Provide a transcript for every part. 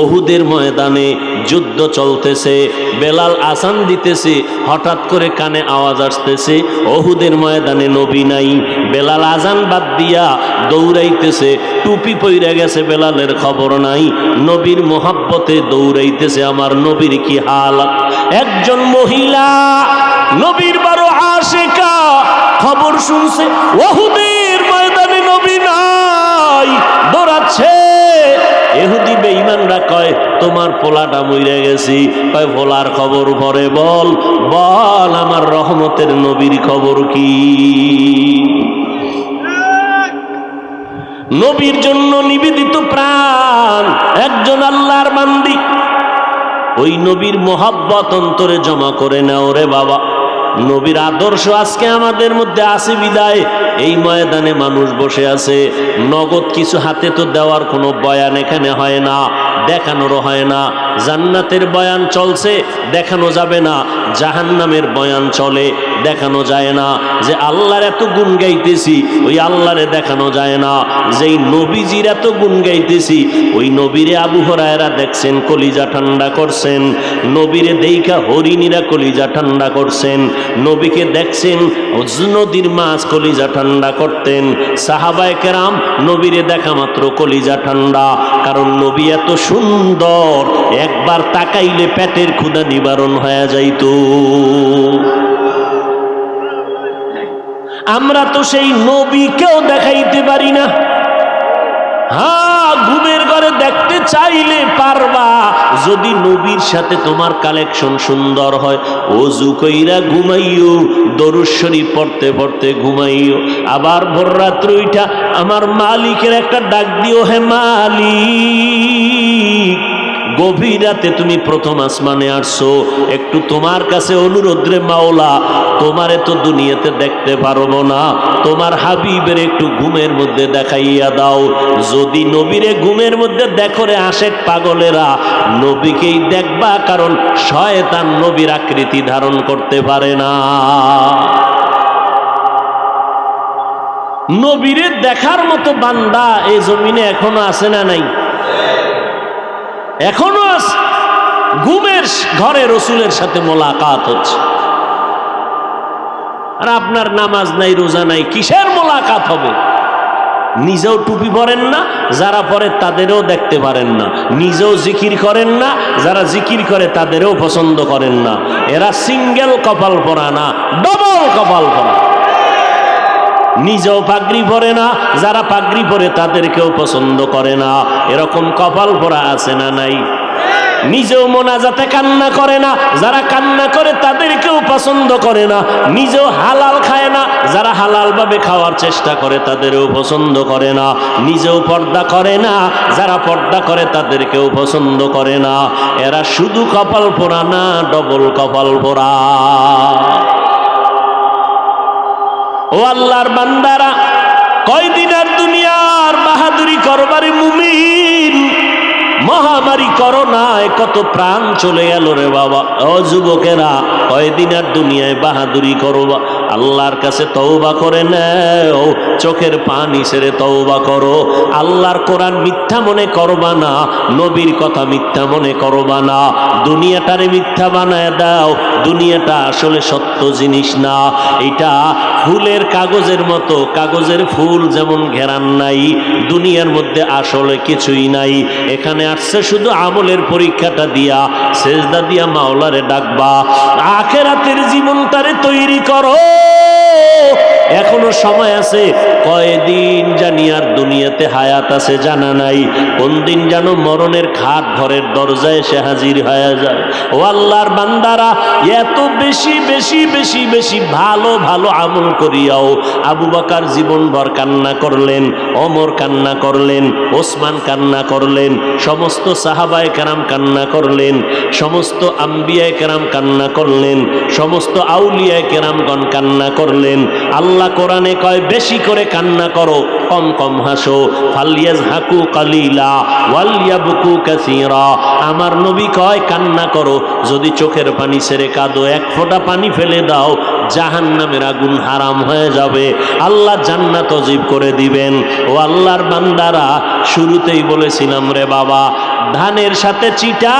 ওহুদের ময়দানে যুদ্ধ চলতেছে, বেলাল আজান দিতেছে, হঠাৎ করে কানে আওয়াজ আসতেছে ওহুদের ময়দানে নবী নাই। বেলাল আজান বাদ দিয়া দৌড়াইতেছে, টুপি পইরা গেছে, বেলালের খবর নাই, নবীর মোহাব্বতে দৌড়াইতেছে, আমার নবীর কি হালাত। একজন মহিলা নবীর বড় আশিকা, খবর শুনছে ওহুদের ময়দানে নবী নাই, দৌড়াচ্ছে। ইহুদি বেঈমানরা কয় তোমার পোলাটা মইরা গেছি। কয় পোলার খবর পরে বল, বল আমার রহমতের নবীর খবর কি। নবীর জন্য নিবেদিত প্রাণ একজন আল্লাহর বান্দি, ওই নবীর মোহাব্বত অন্তরে জমা করে নাও রে বাবা। নবীর আদর্শ আজকে আমাদের মধ্যে আছে বিদায় এই ময়দানে মানুষ বসে আছে। নগদ কিছু হাতে তো দেওয়ার কোনো বয়ান এখানে হয় না, দেখানোরও হয় না। জান্নাতের বয়ান চলছে, দেখানো যাবে না। জাহান্নামের বয়ান চলে, দেখানো যায় না। যে আল্লাহর এত গুণ গাইতেছি ওই আল্লাহরে দেখানো যায় না। যেই নবীজির এত গুণ গাইতেছি ওই নবীরে আবু হুরায়রা দেখছেন কলিজা ঠান্ডা করছেন, নবীরে দেইখা হরিণীরা কলিজা ঠান্ডা করছেন, নবীকে দেখছেন নদীর মাছ কলিজা ঠান্ডা করতেন। সাহাবায়ে কেরাম নবীরে দেখা মাত্র কলিজা ঠান্ডা, কারণ নবী এত সুন্দর, একবার তাকাইলে পেটের ক্ষুধা নিবারণ হয়ে যাইত। আমরা তো সেই নবীকেও দেখাইতে পারি না। হ্যাঁ, ঘুমের ঘরে দেখতে চাইলে পারবা, যদি নবীর সাথে তোমার কালেকশন সুন্দর হয়। ওযু কইরা ঘুমাইও, দরুদ শরীফ পড়তে পড়তে ঘুমাইও। আবার ভোর রাত্রে উঠা আমার মালিকের একটা ডাক দিও, হে মালিক, গভীর রাতে তুমি প্রথম আসমানে আসছো, একটু তোমার কাছে অনুরোধ রে মাওলা, তোমারে তো দুনিয়াতে দেখতে পারবো না, তোমার হাবিবের একটু ঘুমের মধ্যে দেখাইয়া দাও। যদি নবীরে ঘুমের মধ্যে দেখো রে আশেক পাগলেরা, নবীকেই দেখবা, কারণ শয়তান নবীর আকৃতি ধারণ করতে পারে না। নবীরে দেখার মতো বান্দা এই জমিনে এখনো আছে না নাই? এখনো আছে। ঘুমের ঘরে রসুলের সাথে মোলাকাত হচ্ছে, আর আপনার নামাজ নাই, রোজা নাই, কিসের মোলাকাত হবে? নিজেও টুপি পরেন না, যারা পরে তাদেরও দেখতে পারেন না। নিজেও জিকির করেন না, যারা জিকির করে তাদেরও পছন্দ করেন না। এরা সিঙ্গেল কপাল পরা না, ডবল কপাল পরা। নিজেও পাগড়ি পরে না, যারা পাগড়ি পরে তাদেরকেও পছন্দ করে না। এরকম কপাল পরা আছে না নাই? নিজেও মোনাজাতে কান্না করে না, যারা কান্না করে তাদেরকেও পছন্দ করে না। নিজেও হালাল খায় না, যারা হালাল ভাবে খাওয়ার চেষ্টা করে তাদেরও পছন্দ করে না। নিজেও পর্দা করে না, যারা পর্দা করে তাদেরকেও পছন্দ করে না। এরা শুধু কপাল পোড়া না, ডবল কপাল পোড়া। ও আল্লাহর বান্দারা, কয়দিন আর দুনিয়ার বাহাদুরি করবারে মুমিন। মহামারী করোনায় কত প্রাণ চলে গেল রে বাবা। ও যুবকেরা, কয়দিন আর দুনিয়ায় বাহাদুরি করবা? আল্লাহর কাছে তওবা করে নাও, চোখের পানি ছেড়ে তওবা করো। আল্লাহর কোরআন মিথ্যা মনে করবা না, নবীর কথা মিথ্যা মনে করবা না। দুনিয়াটারে মিথ্যা বানায় দাও, দুনিয়াটা আসলে সত্য জিনিস না। এটা ফুলের কাগজের মতো, কাগজের ফুল যেমন ঘেরান নাই, দুনিয়ার মধ্যে আসলে কিছুই নাই। এখানে আসছে শুধু আমলের পরীক্ষাটা দিয়া, সেজদা দিয়া মাওলারে ডাকবা। আখিরাতের জীবনটারে তৈরি করো, এখনো সময় আছে। কয়দিন জানি আর দুনিয়াতে হায়াত আছে জানা নাই, কোন দিন যেন মরণের খাট ঘরের দরজায় এসে হাজির হয়ে যায়। ও আল্লাহর বান্দারা, এত বেশি বেশি বেশি বেশি ভালো ভালো আমল করিয়াও আবু বকর জীবনভর কান্না করলেন, ওমর কান্না করলেন, ওসমান কান্না করলেন, সমস্ত সাহাবায়ে কেরাম কান্না করলেন, সমস্ত আম্বিয়ায়ে কেরাম কান্না করলেন, সমস্ত আউলিয়ায়ে কেরামগণ কান্না করলেন। আল্লাহ কোরআনে কয় বেশি করে কান্না করো, কম কম হাসো। ফালিয়াজহাকু কালিলা ওয়ালিয়াবকু কাসীরা। আমার নবী কয় কান্না করো, যদি চোখের পানি ছেড়ে কাঁদো, এক ফোঁটা পানি ফেলে দাও, জাহান্নামের আগুন হারাম হয়ে যাবে, আল্লাহ জান্নাত ওয়াজিব করে দিবেন। ও আল্লাহর বান্দারা, শুরুতেই বলেছিলাম রে বাবা, ধানের সাথে চিটা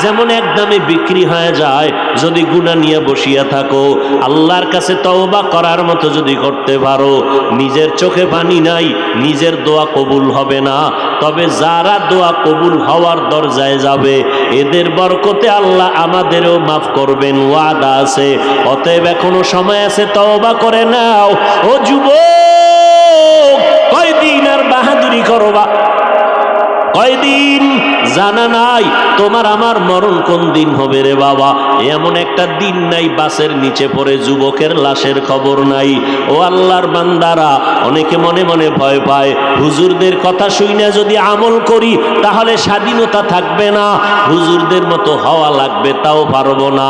যেমন একদমে বিক্রি হয়ে যায়, যদি গুনাহ নিয়ে বসিয়া থাকো, আল্লাহর কাছে তওবা করার মতো যদি করতে পারো, নিজের চোখে পানি নাই, নিজের দোয়া কবুল হবে না, তবে যারা দোয়া কবুল হওয়ার দরজায় যাবে এদের বরকতে আল্লাহ আমাদেরও মাফ করবেন, ওয়াদা আছে। অতএব এখনো সময় আছে, তওবা করে নাও। ও যুবক, কয়দিন আর বাহাদুরি করবা? কয়দিন? জানা নাই তোমার আমার মরণ কোন দিন হবে রে বাবা। এমন একটা দিন নাই বাসের নিচে পড়ে যুবকের লাশের খবর নাই। ও আল্লাহর বান্দারা, অনেকে মনে মনে ভয় পায়, হুজুরদের কথা শুনে যদি আমল করি তাহলে স্বাধীনতা থাকবে না, হুজুরদের মতো হওয়া লাগবে, তাও পারবো না।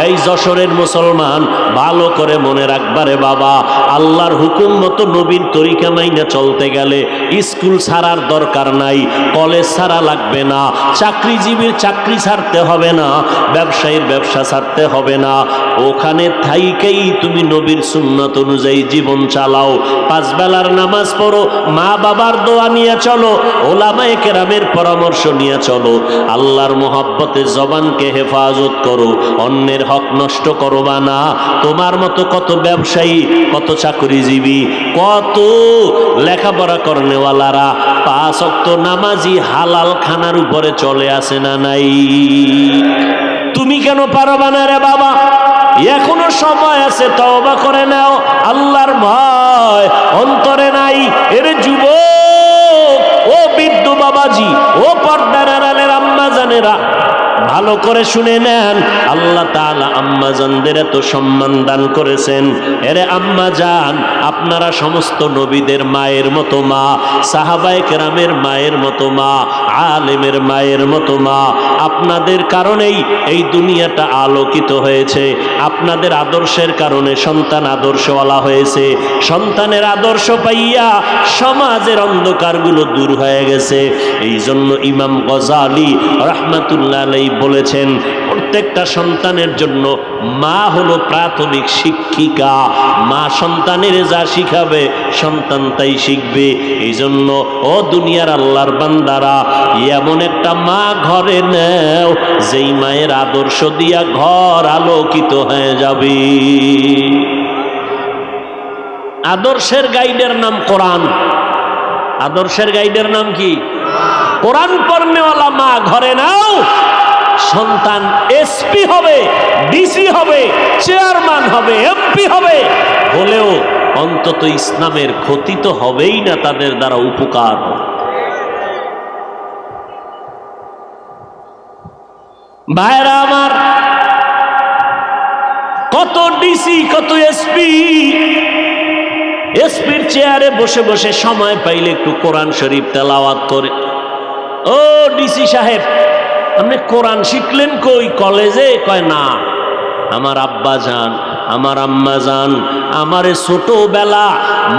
এই যশোরের মুসলমান, ভালো করে মনে রাখবারে বাবা, আল্লাহর হুকুম মতো নবীর তরিকা মাইনা চলতে গেলে স্কুল ছাড়ার দরকার নাই, কলেজ ছাড়া লাগবে না, চাকরিজীবীর চাকরি ছাড়তে হবে না, ব্যবসায়ীর ব্যবসা ছাড়তে হবে না। ওখানে থাইকেই তুমি নবীর সুন্নাত অনুযায়ী জীবন চালাও, 5 বেলার নামাজ পড়ো, মা বাবার দোয়া নিয়ে চলো, ওলামায়ে কেরামের পরামর্শ নিয়ে চলো, আল্লাহর মোহাব্বতে জবানকে হেফাজত করো, অন্যের হক নষ্ট করবা না। তোমার মতো কত ব্যবসায়ী, কত চাকরিজীবী, কত লেখাপড়া করনেওয়ালারা 5 ওয়াক্ত নামাজি হালাল খানার উপরে চলে আসে না নাই? তুমি কেন পারবা না রে বাবা? এখনো সময় আছে, তওবা করে নাও। আল্লাহর ভয় অন্তরে নাই? এর যুবক, ও বৃদ্ধ বাবাজি, ও পর্দার আড়ালের আম্মা জানেরা, ভালো করে শুনে নেন, আল্লাহ তাআলা আম্মাজানদের এত সম্মান দান করেছেন। এরে আম্মা জান, আপনারা সমস্ত নবীদের মায়ের মতো মা, সাহাবায়ে কেরামের মায়ের মতো মা, আলেমের মায়ের মতো মা। আপনাদের কারণেই এই দুনিয়াটা আলোকিত হয়েছে, আপনাদের আদর্শের কারণে সন্তান আদর্শওয়ালা হয়েছে, সন্তানের আদর্শ পাইয়া সমাজের অন্ধকারগুলো দূর হয়ে গেছে। এই জন্য ইমাম গজালি রাহমাতুল্লাহ আলাইহি বলেছেন, প্রত্যেকটা সন্তানের জন্য মা হলো প্রাথমিক শিক্ষিকা। মা সন্তানের যা শিখাবে সন্তান তাই শিখবে। এই জন্য ও দুনিয়ার আল্লাহর বান্দারা, এমন একটা মা ঘরে নেও যেই মায়ের আদর্শ দিয়া ঘর আলোকিত হয়ে যাবে। আদর্শের গাইডের নাম কোরআন। আদর্শের গাইডের নাম কি? কোরআন পড়নেওয়ালা মা ঘরে নাও, সন্তান এসপি হবে, ডিসি হবে, চেয়ারম্যান হবে, এমপি হবে, হলেও অন্তত ইসলামের ক্ষতি তো হবেই না, তাদের দ্বারা উপকার। ভাইরা আমার, কত ডিসি, কত এসপি, এসপির চেয়ারে বসে বসে সময় পাইলে একটু কোরআন শরীফ তেলাওয়াত করে। ও ডিসি সাহেব, আপনি কোরআন শিখলেন কই? কলেজে? কয় না, আমার আব্বা যান, আমার আম্মা যান আমারে ছোটবেলা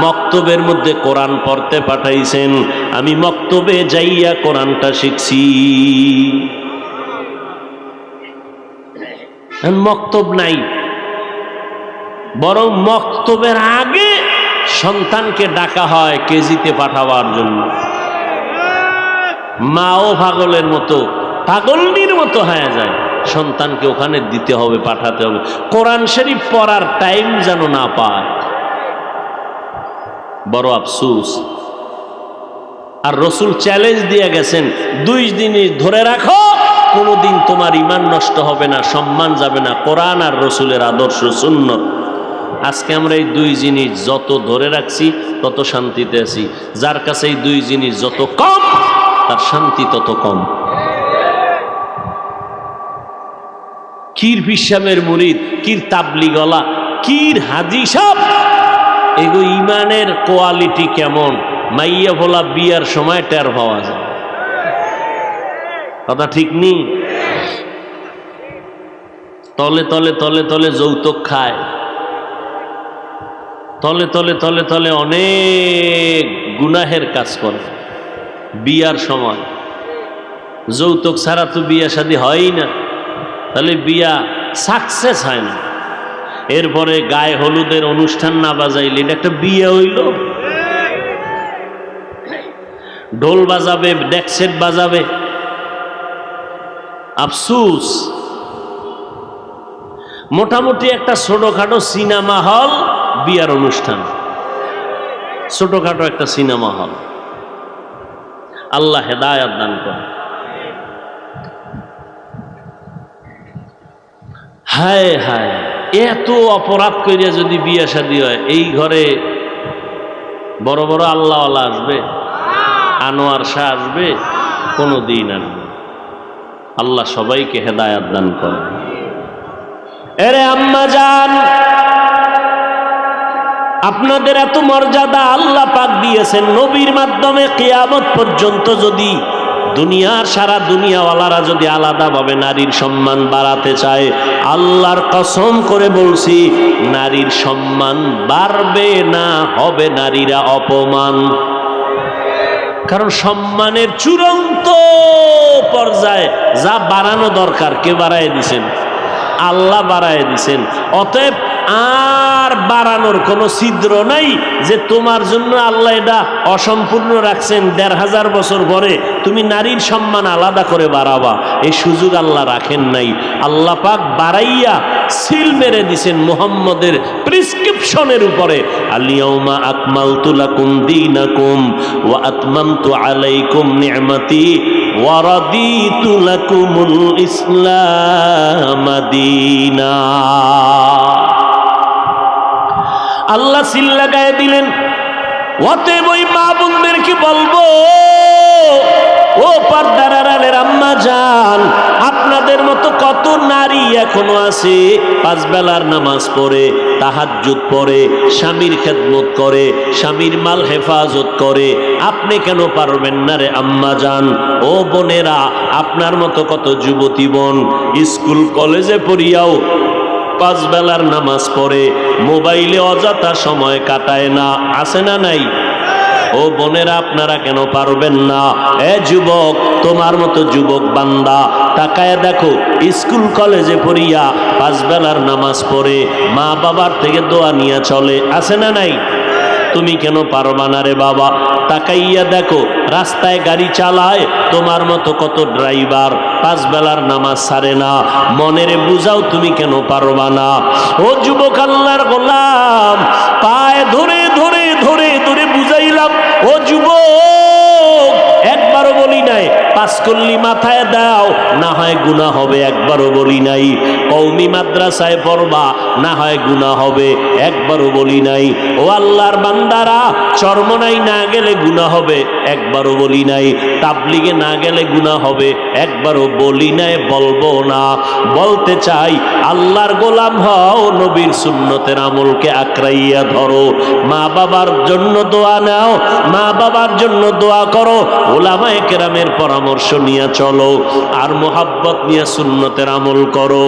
মক্তবের মধ্যে কোরআন পড়তে পাঠাইছেন, আমি মক্তবে যাইয়া কোরআনটা শিখছি। মক্তব নাই, বরং মক্তবের আগে সন্তানকে ডাকা হয় কেজিতে পাঠাবার জন্য। মাও পাগলের মতো, পাগলনির মতো হয়ে যায়, সন্তানকে ওখানে দিতে হবে, পাঠাতে হবে, কোরআন শরীফ পড়ার টাইম যেন না পায়। বড় আফসোস। আর রসুল চ্যালেঞ্জ দিয়ে গেছেন, 2 দিন ধরে রাখো, কোনোদিন তোমার ঈমান নষ্ট হবে না, সম্মান যাবে না, কোরআন আর রসুলের আদর্শ সুন্নত। আজকে আমরা এই 2 জিনিস যত ধরে রাখছি তত শান্তিতে আছি। যার কাছে এই 2 জিনিস যত কম, তার শান্তি তত কম। কির পিসামের মুরিদ, কির তাবলিগলা, কির হাজি সাহেব, এগো ইমানের কোয়ালিটি কেমন মাইয়া ভোলা বিয়ার সময় টের পাওয়া যায়। কথা ঠিক নেই? তলে তলে তলে তলে যৌতুক খায়, তলে তলে তলে তলে অনেক গুনাহের কাজ করে। বিয়ার সময় যৌতুক ছাড়া তো বিয়া শাদী হয়ই না, তাহলে বিয়া সাকসেস হয় না। এরপরে গায়ে হলুদের অনুষ্ঠান না বাজাইলে এটা একটা বিয়ে হইল? ঢোল বাজাবে, ডেক সেট বাজাবে, আফসুস, মোটামুটি একটা ছোটখাটো সিনেমা হল বিয়ার অনুষ্ঠান, ছোটখাটো একটা সিনেমা হল। আল্লাহ হেদায়েত দান করে। হায় হায়, এত অপরাধ করিয়া যদি বিয়ে শাদী হয়, এই ঘরে বড় বড় আল্লাহওয়ালা আসবে? আনোয়ার শাহ আসবে? কোনো দিন আসবে? আল্লাহ সবাইকে হেদায়েত দান করে। এরে আম্মা জান, আপনাদের এত মর্যাদা আল্লাহ পাক দিয়েছেন নবীর মাধ্যমে। কিয়ামত পর্যন্ত যদি দুনিয়ার সারা দুনিয়াওয়ালারা যদি আলাদাভাবে নারীর সম্মান বাড়াতে চায়, আল্লাহর কসম করে বলছি, নারীর সম্মান বাড়বে না, হবে নারীরা অপমান। কারণ সম্মানের চূড়ান্ত পর্যায়ে যা বাড়ানো দরকার কে বাড়ায় দিছেন? আল্লাহ বাড়ায় দিছেন। অতএব আর বাড়ানোর কোনো ছিদ্র নাই যে তোমার জন্য আল্লাহ এটা অসম্পূর্ণ রাখছেন, ১৫০০ বছর পরে তুমি নারীর সম্মান আলাদা করে বাড়াবা, এই সুযোগ আল্লাহ রাখেন নাই। আল্লাহ পাক বাড়াইয়া সিল মেরে দিছেন মুহাম্মদের প্রেসক্রিপশনের উপরে, আল-ইয়াউমা আকমালতু লাকুম দীনাকুম ওয়া আতমামতু আলাইকুম নি'মাতি ওয়া রাদিতু লাকুমুল ইসলাম দীনা। আল্লাহ সিল লাগায় দিলেন। অতএব ওই মা বোনদেরকে বলবো, ও পর্দার আড়ালের আম্মা জান, আপনাদের মতো কত নারী এখনো আছে 5 বেলার নামাজ পড়ে, তাহাজ্জুদ পড়ে, স্বামীর খেদমত করে, স্বামীর মাল হেফাজত করে। আপনি কেন পারবেন না রে আম্মা জান? ও বোনেরা, আপনার মতো কত যুবতী বোন স্কুল কলেজে পড়িয়াও 5 বেলার নামাজ পড়ে, মোবাইলে অযথা সময় কাটায় না, আছে না নাই? ও বোনেরা, আপনারা কেন পারবেন না? এ যুবক, তোমার মতো যুবক বান্দা তাকায় দেখো, স্কুল কলেজে পড়িয়া 5 বেলার নামাজ পড়ে, মা বাবার থেকে দোয়া নিয়ে চলে, আছে না নাই? তুমি কেন পারবা না রে বাবা? তাকাইয়া দেখো, রাস্তায় গাড়ি চালায় তোমার মতো কত ড্রাইভার 5 বেলার নামাজ ছাড়ে না, মনেরে বুঝাও তুমি কেন পারবা না? ও যুবক, আল্লাহর গোলাম পায়ে ধরে ধরে ধরে ধরে বুঝাইলাম, ও যুবক, একবারও বলি নাই 5 কল্লি মাথায় দাও, না হয় গুনাহ হবে, একবারও বলি নাই। কওমি মাদ্রাসায় পড়বা, না হয় গুনাহ হবে, একবারও বলি নাই। ও আল্লাহর বান্দারা, চরমনাই না গেলে গুনাহ হবে, একবারও বলি নাই। তাবলিগে না গেলে গুনাহ হবে, একবারও বলি নাই, বলবো না। বলতে চাই, আল্লাহর গোলাম হও, নবীর সুন্নতের আমলকে আঁকড়াইয়া ধরো, মা বাবার জন্য দোয়া নাও, মা বাবার জন্য দোয়া করো, উলামায়ে কেরামের পরামর্শ নিয়ে চলো, আর মোহাব্বত নিয়ে সুন্নতের আমল করো।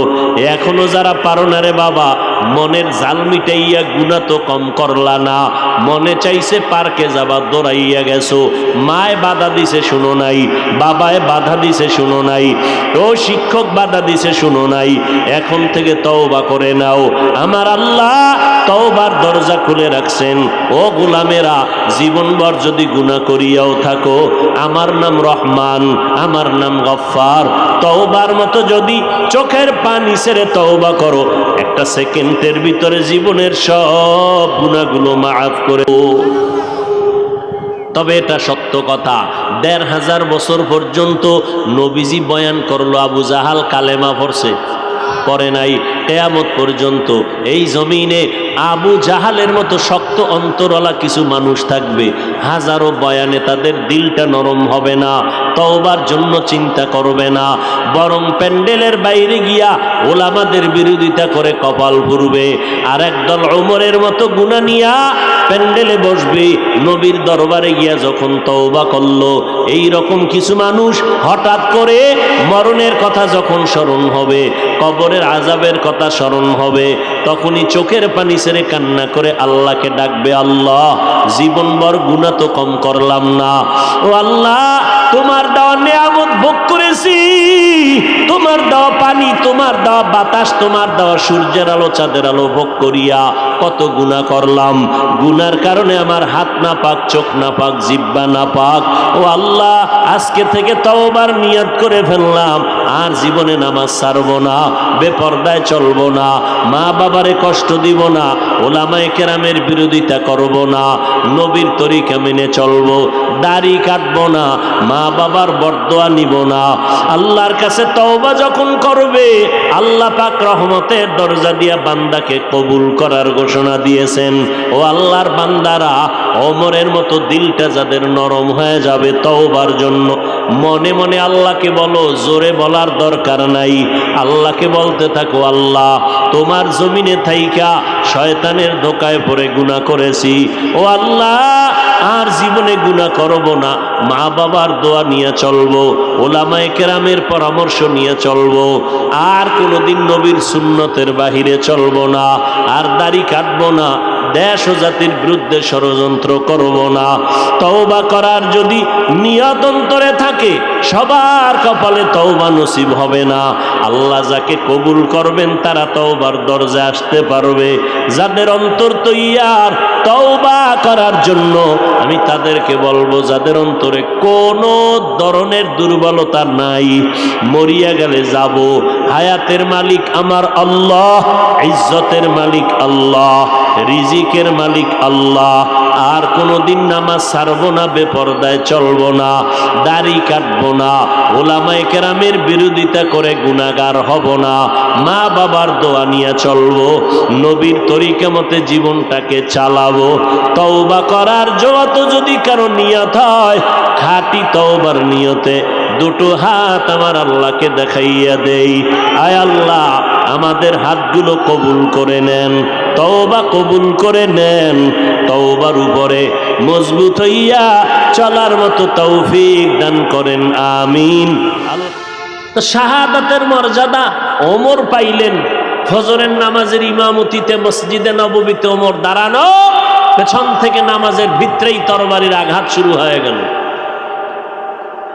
এখনো যারা পারো না রে বাবা, মনের জাল মিটাইয়া গুনাহ তো কম করলা না, মনে চাইছে পার্কে যাবা, দৌড়াইয়া গেছো, মায় বাধা দিছে শুনো নাই, বাবায় বাধা দিছে শুনো নাই, ও শিক্ষক বাধা দিছে শুনো নাই। এখন থেকে তওবা করে নাও, আমার আল্লাহ তওবার দরজা খুলে রাখছেন। ও গোলামেরা, জীবনভর যদি গুনাহ করিয়াও থাকো, আমার নাম রহমান, আমার নাম গফফার। তওবার মতো যদি চোখের পানি ছেড়ে তওবা করো, একটা সেকেন্ডের ভিতরে জীবনের সব গুনাহগুলো মাফ করে। তবে এটা সত্য কথা, ১৫০০ বছর পর্যন্ত নবীজি বয়ান করলো, আবু জাহাল কালেমা পড়ছে? পড়ে নাই। কিয়ামত পর্যন্ত এই জমিনে আবু জাহালের মতো শক্ত অন্তরওয়ালা কিছু মানুষ থাকবে, হাজারো বয়ানে তাদের দিলটা নরম হবে না, তওবার জন্য চিন্তা করবে না, বরং প্যান্ডেলের বাইরে গিয়া ওলামাদের বিরোধিতা করে কপাল পুড়বে। আর একদল ওমরের মতো গুনাহ নিয়া প্যান্ডেলে বসবে, নবীর দরবারে গিয়া যখন তওবা করলো। এই রকম কিছু মানুষ হঠাৎ করে মরণের কথা যখন স্মরণ হবে, কবরের আযাবের কথা স্মরণ হবে, তখনই চোখের পানি ছেড়ে কান্না করে আল্লাহকে ডাকবে, আল্লাহ, জীবনভর গুনাহ তো কম করলাম না, ও আল্লাহ, তোমার দেওয়া নিয়ামত ভোগ করেছি, তোমার দেওয়া পানি, তোমার দেওয়া বাতাস, তোমার দেওয়া সূর্যের আলো, চাঁদের আলো ভোগ করিয়া কত গুনাহ করলাম। গুনার কারণে আমার হাত না পাক, চোখ না পাক, জিহ্বা না পাক। ও আল্লাহ, আজকে থেকে তওবার নিয়ত করে ফেললাম, আর জীবনে নামাজ ছাড়বো না, বেপরদায় চলবো না, মা বাবারে কষ্ট দিব না, ওলামায়ে কেরামের বিরোধিতা করব না, নবীর তরিকা মেনে চলবো, দাড়ি কাটবো না, মা বাবার বরদোয়া নিব না। আল্লাহর কাছে তওবা যখন করবে, আল্লাহ পাক রহমতের দরজা দিয়া বান্দাকে কবুল করার ঘোষণা দিয়েছেন। ও আল্লাহর বান্দারা, ওমরের মতো দিলটা যাদের নরম হয়ে যাবে তওবার জন্য, মনে মনে আল্লাহকে বলো, জোরে বলার দরকার নাই, আল্লাহকে বলতে থাকো, আল্লাহ তোমার জমিনে থাইকা শয়তানের ধোকায় পড়ে গুনাহ করেছি, ও আল্লাহ আর জীবনে গুনাহ করব না, মা বাবার দোয়া নিয়ে চলবো, ওলামায়ে কেরামের পরামর্শ নিয়ে চলবো, আর কোনোদিন নবীর সুন্নতের বাহিরে চলবো না, আর দাড়ি কাটবো না, দেশ ও জাতির বিরুদ্ধে ষড়যন্ত্র করব না। তওবা করার যদি নিয়ত অন্তরে থাকে, সবার কপালে তওবা নসিব হবে না। আল্লাহ যাকে কবুল করবেন তারা তওবার দরজায় আসতে পারবে। যাদের অন্তর তৈয়ার তওবা করার জন্য, আমি তাদেরকে বলবো, যাদের অন্তরে কোনো ধরনের দুর্বলতা নাই, মরিয়া গেলে যাব, হায়াতের মালিক আমার আল্লাহ, ইজ্জতের মালিক আল্লাহ, রিজিকের মালিক আল্লাহ, আর কোনোদিন নামাজ ছাড়বো না, বেপরদায় চলবো না, দাড়ি কাটবো না, ওলামায়ে কেরামের বিরোধিতা করে গুনাহগার হব না, মা বাবার দোয়া নিয়ে চলবো, নবীর তরিকা মতে জীবনটাকে চালাবো। তওবা করার যত যদি কারো নিয়ত হয়, খাঁটি তওবার নিয়তে দুটো হাত আমার আল্লাহকে দেখাইয়া দেই, আয় আল্লাহ আমাদের হাতগুলো কবুল করে নেন, তওবা কবুল করে নেন, তওবার উপরে মজবুত হইয়া চলার মতো তৌফিক দান করেন, আমিন। তো শাহাদাতের মর্যাদা ওমর পাইলেন। ফজরের নামাজের ইমামতিতে মসজিদে নববীতে ওমর দাঁড়ানো, পেছন থেকে নামাজের ভিতরেই তরবারির আঘাত শুরু হয়ে গেল।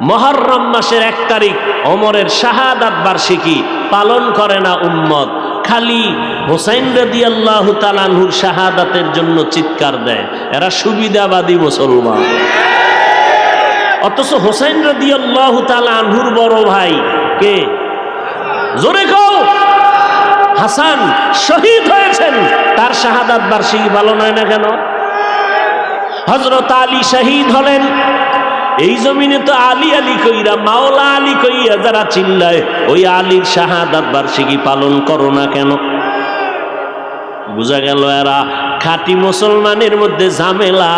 মুহররম মাসের 1 তারিখ ওমরের শাহাদাত বার্ষিকী পালন করে না উম্মত, খালি হুসাইন রাদিয়াল্লাহু তাআলা আনহুর শাহাদাতের জন্য চিৎকার দেয়। এরা সুবিধাবাদী মুসলমান, অথচ হুসাইন রাদিয়াল্লাহু তাআলা আনহুর বড় ভাই কে? জোরে কও। হাসান শহীদ হয়েছেন, তার শাহাদাত বার্ষিকী পালন হয় না কেন? হযরত আলী শহীদ হলেন, এই জমিনে তো আলী আলী কইরা, মাওলা আলী কইয়া যারা চিল্লায়, ওই আলীর শাহাদাত বার্ষিকী পালন করো না কেন? বুঝা গেল এরা খাঁটি মুসলমানের মধ্যে ঝামেলা,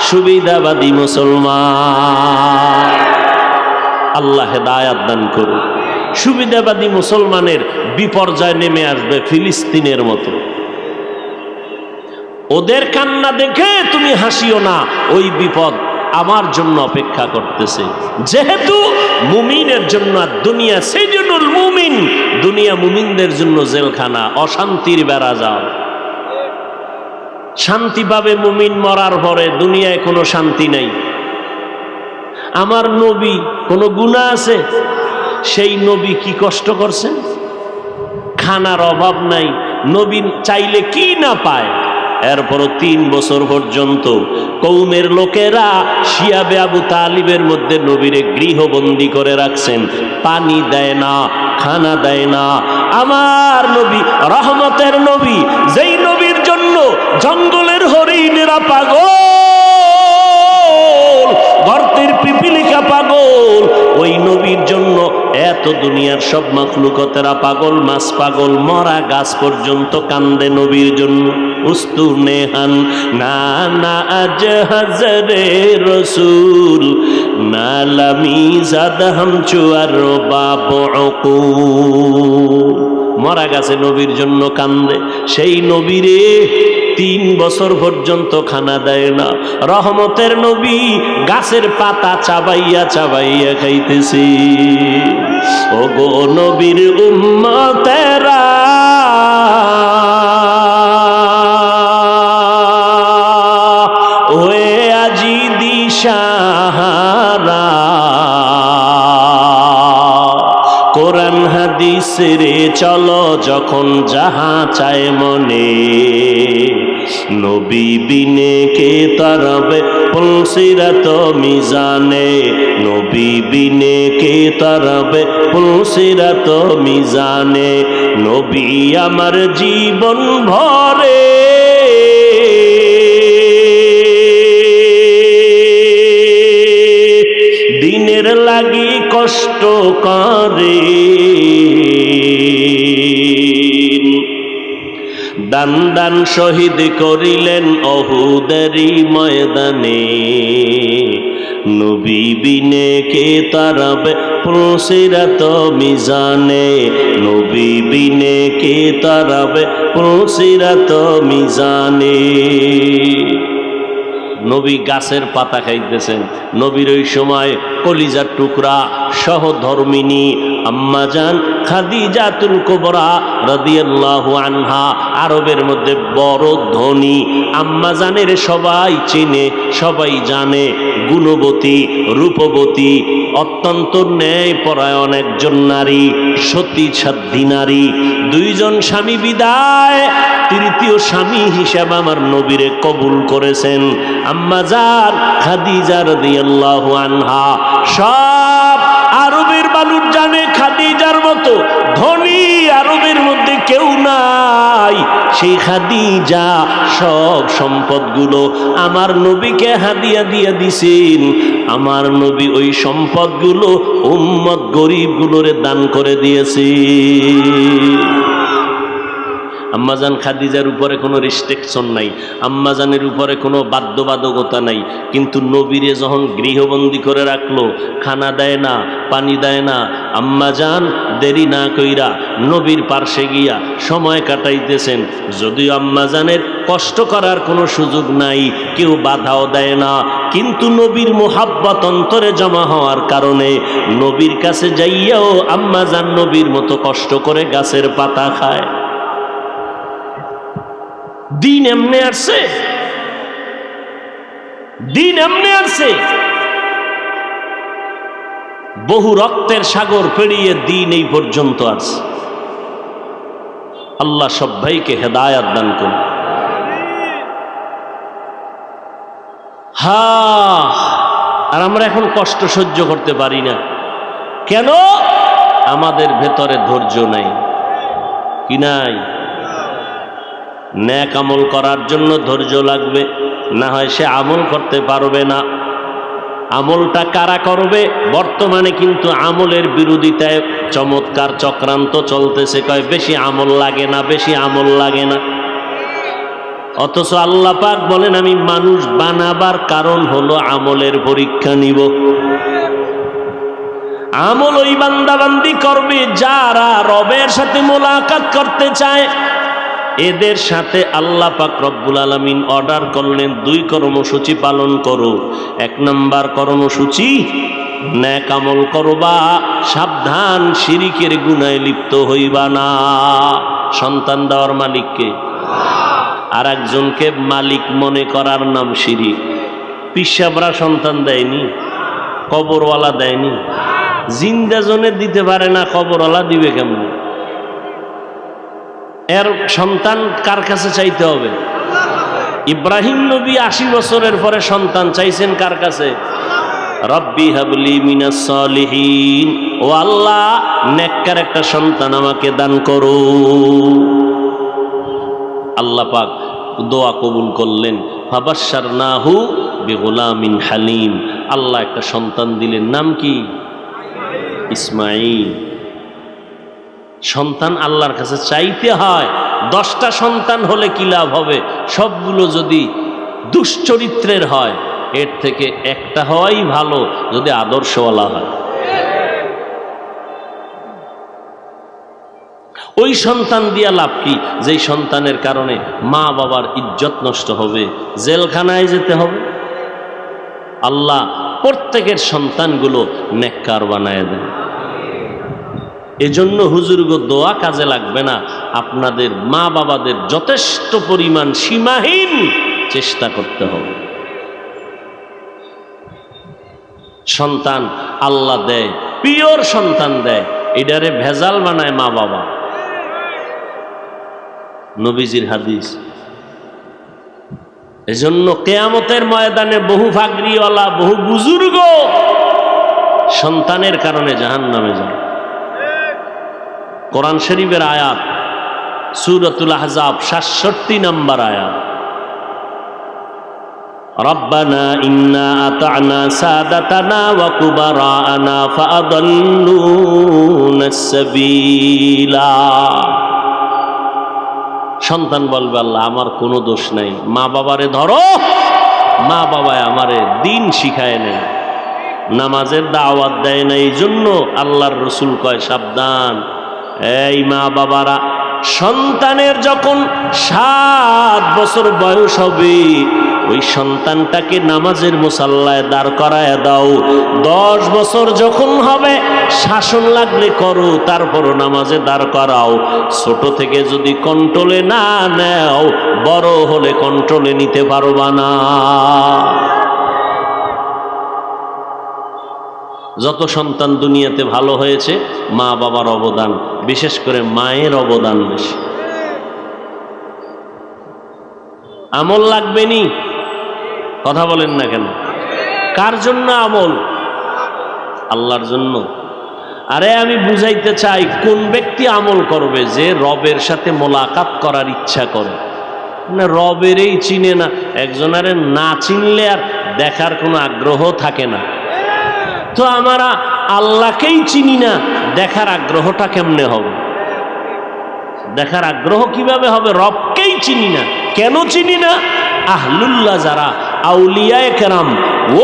সুবিধাবাদী মুসলমান। আল্লাহ হেদায়াত দান করুন। সুবিধাবাদী মুসলমানের বিপর্যয় নেমে আসবে ফিলিস্তিনের মতো। ওদের কান্না দেখে তুমি হাসিও না, ওই বিপদ আমার জন্য অপেক্ষা করতেছে। যেহেতু মুমিনের জন্য দুনিয়া সেজনুল মুমিন, দুনিয়া মুমিনদের জন্য জেলখানা, অশান্তির বেড়া যাও। শান্তি পাবে মুমিন মরার পরে, দুনিয়ায় কোনো শান্তি নাই। আমার নবী কোনো গুনাহ আছে? সেই নবী কি কষ্ট করছেন? খানার অভাব নাই, নবী চাইলে কি না পায়। এরপরও 3 বছর পর্যন্ত কওমের লোকেরা শিয়াবে আবু তালিবের মধ্যে নবীরে গৃহবন্দী করে রাখছেন, পানি দেয় না, খানা দেয় না। আমার নবী রহমতের নবী, যেই নবীর জন্য জঙ্গলের হরিণেরা পাগল, গর্তের পিপিলিকা পাগল, ওই নবীর জন্য এত দুনিয়ার সব মাখলুকতেরা পাগল, মাছ পাগল, মরা গাছ পর্যন্ত কান্দে নবীর জন্য। উস্তুনেহান না না আজ হাজরে রসুল নালামি জাদ হাম চুয়ার বাবু, মরা গাছে নবীর জন্য কান্দে। সেই নবীরে 3 বছর পর্যন্ত খানা দেয় না। রহমতের নবী গাছের পাতা চাবাইয়া চাবাইয়া খাইতেছি। ও গো নবীর উম্মতেরা, ওয়ে আজি দিশাহারা, কোরআন হাদিস রে চলো যখন যাহা চায় মনে, নবী বিনে কে তারাবে পুলসিরাত মিজানে, নবী বিনে কে তারাবে পুলসিরাত মিজানে, নবী আমার জীবন ভরে দিনের লাগি কষ্ট করে, দান দান শহীদ করিলেন অহুদেরই ময়দানে, নবী বিনে কে তারাবে পুলসিরাত মিজানে, নবী বিনে কে তারাবে পুলসিরাত মিজানে। নবী গাছের পাতা খাইতেছেন, নবীর ওই সময় কলিজার টুকরা সহধর্মিনী আম্মাজান খাদিজাতুল কুবরা রাদিয়াল্লাহু আনহা, আরবের মধ্যে বড় ধনী আম্মাজানের সবাই চেনে, সবাই জানে, গুণবতী রূপবতী অত্যন্ত ন্যায়পরায়ণ একজন নারী, সতী সাধ্বী নারী। দুইজন স্বামী বিদায়, তৃতীয় স্বামী হিসাবে আমার নবীরে কবুল করেছেন আম্মাজান খাদিজা রাদিয়াল্লাহু আনহা। সব আরবের মানুষ জানে খাদিজার মতো ধনী আরবের মধ্যে কেউ নাই। সেই খাদিজা সব সম্পদগুলো আমার নবীকে হাদিয়া দিয়ে দিছেন। আমার নবী ওই সম্পদগুলো উম্মত গরিবগুলোরে দান করে দিয়েছে। আম্মাজান খাদিজার উপরে কোনো রেস্ট্রিকশন নাই, আম্মাজানের উপরে কোনো বাধ্যবাধকতা নাই, কিন্তু নবীরে যখন গৃহবন্দী করে রাখলো, খানা দেয় না, পানি দেয় না, আম্মাজান দেরি না কইরা নবীর পার্শ্বে গিয়া সময় কাটাইতেছেন। যদিও আম্মাজানের কষ্ট করার কোনো সুযোগ নাই, কেউ বাধাও দেয় না, কিন্তু নবীর মোহাব্বত অন্তরে জমা হওয়ার কারণে নবীর কাছে যাইয়াও আম্মাজান নবীর মতো কষ্ট করে গাছের পাতা খায়। দিন এমনে আসছে, দিন এমনে আসছে, বহু রক্তের সাগর পেরিয়ে দিন এই পর্যন্ত আসছে। আল্লাহ সবাইকে হেদায়াত দান করুন। আর আমরা এখন কষ্ট সহ্য করতে পারি না কেন? আমাদের ভেতরে ধৈর্য নাই। কি নাই? নেক আমল করার জন্য ধৈর্য লাগবে, না হয় সে আমল করতে পারবে না। আমলটা কারা করবে? বর্তমানে কিন্তু আমলের বিরোধিতায় চমৎকার চক্রান্ত চলতেছে, কয় বেশি আমল লাগে না, বেশি আমল লাগে না। অথচ আল্লাহ পাক বলেন আমি মানুষ বানাবার কারণ হলো আমলের পরীক্ষা নিব। আমল ওই বান্দাবান্দি করবে যারা রবের সাথে মোলাকাত করতে চায়। এদের সাথে আল্লাহ পাক রব্বুল আলামিন অর্ডার করলেন, দুই কর্মসূচি পালন করো। এক নাম্বার কর্মসূচি, নেক আমল করবা, সাবধান শিরিকের গুনায় লিপ্ত হইবা না। সন্তান দেওয়ার মালিককে, আর একজনকে মালিক মনে করার নাম শিরিক। পিসাবরা সন্তান দেয়নি, কবরওয়ালা দেয়নি, জিন্দা জনে দিতে পারে না, কবরওয়ালা দিবে কেমন? এর সন্তান কার কাছে চাইতে হবে? ইব্রাহিম নবী 80 বছরের পরে সন্তান চাইছেন কার কাছে? রব্বি হাবলি মিনাস সালিহিন, ও আল্লাহ নেককার একটা সন্তান আমাকে দান করো। আল্লাহ পাক দোয়া কবুল করলেন। ফাবাশশারনাহু বিগুলামিন হালিম, আল্লাহ একটা সন্তান দিলেন, নাম কি? ইসমাঈল। সন্তান আল্লাহর কাছে চাইতে হয়। 10টা সন্তান হলে কি লাভ হবে? সবগুলো যদি দুশ্চরিত্রের হয়, এর থেকে একটা হওয়াই ভালো যদি আদর্শওয়ালা হয়। ওই সন্তান দিয়া লাভ কি? যেই সন্তানের কারণে মা বাবার ইজ্জত নষ্ট হবে, জেলখানায় যেতে হবে। আল্লাহ প্রত্যেকের সন্তানগুলো নেককার বানায় দেন। এজন্য হুজুরগো দোয়া কাজে লাগবে না, আপনাদের মা বাবাদের যথেষ্ট পরিমাণ সীমাহীন চেষ্টা করতে হবে। সন্তান আল্লাহ দেয়, পিওর সন্তান দেয়, এটারে ভেজাল বানায় মা বাবা। নবীজির হাদিস। এজন্য কিয়ামতের ময়দানে বহু ফাগরিওয়ালা, বহু বুজুর্গ সন্তানের কারণে জাহান্নামে যায়। কোরআন শরীফের আয়াত, সূরাতুল আহজাব ৬৭ নম্বর আয়াত, রব্বানা ইন্না আতা'না সাদাতানা ওয়া কুবারা'না ফাআদাল্লুনাস সাবিলা। সন্তান বলবে, আল্লাহ আমার কোনো দোষ নাই, মা বাবারে ধরো, মা বাবায় আমারে দিন শিখায় নেই, নামাজের দাওয়াত দেয় না। এই জন্য আল্লাহর রসুল কয় সাবধান, এই মা বাবারা সন্তানের যখন 7 বছর বয়স হবে ওই সন্তানটাকে নামাজের মুসাল্লায় দাঁড় করায় দাও। 10 বছর যখন হবে শাসন লাগলে করো, তারপরও নামাজে দাঁড় করাও। ছোট থেকে যদি কন্ট্রোলে না নেও, বড় হলে কন্ট্রোলে নিতে পারবা না। যত সন্তান দুনিয়াতে ভালো হয়েছে মা বাবার অবদান, বিশেষ করে মায়ের অবদান বেশি। আমল লাগবে নি? কথা বলেন না কেন? কার জন্য আমল? আল্লাহর জন্য। আরে আমি বুঝাইতে চাই, কোন ব্যক্তি আমল করবে? যে রবের সাথে মোলাকাত করার ইচ্ছা করে, না রবেরই চিনে না। একজনারে না চিনলে আর দেখার কোনো আগ্রহ থাকে না। তো আমরা আল্লাহকেই চিনি না, দেখার আগ্রহটা কেমনে হবে? দেখার আগ্রহ কিভাবে হবে? রবকেই চিনি না। কেন চিনি না? আহলুল্লাহ যারা, আউলিয়ায়ে কেরাম,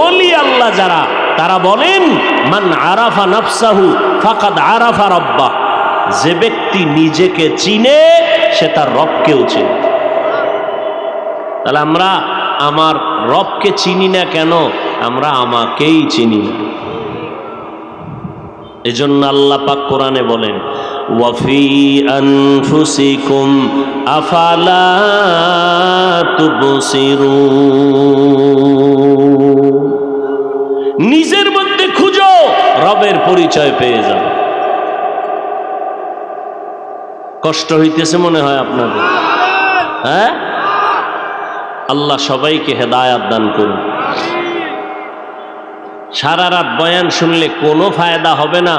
ওলি আল্লাহ যারা, তারা বলেন মান আরাফা নাফসাহু ফাকাদ আরাফা রাব্বাহ। যে ব্যক্তি নিজেকে চিনে সে তার রবকেও চিনে। তাহলে আমরা আমার রবকে চিনি না কেন? আমরা আমাকেই চিনি না। এজন্য আল্লাহ পাক কোরআনে বলেন, ওয়াফি আনফুসিকুম আফালা তুবসিরুন। নিজের মধ্যে খুঁজো, রবের পরিচয় পেয়ে যাও। কষ্ট হইতেছে মনে হয় আপনাদের? হ্যাঁ, আল্লাহ সবাইকে হেদায়াত দান করুন। সারা রাত বয়ান শুনলে কোনো ফায়দা হবে না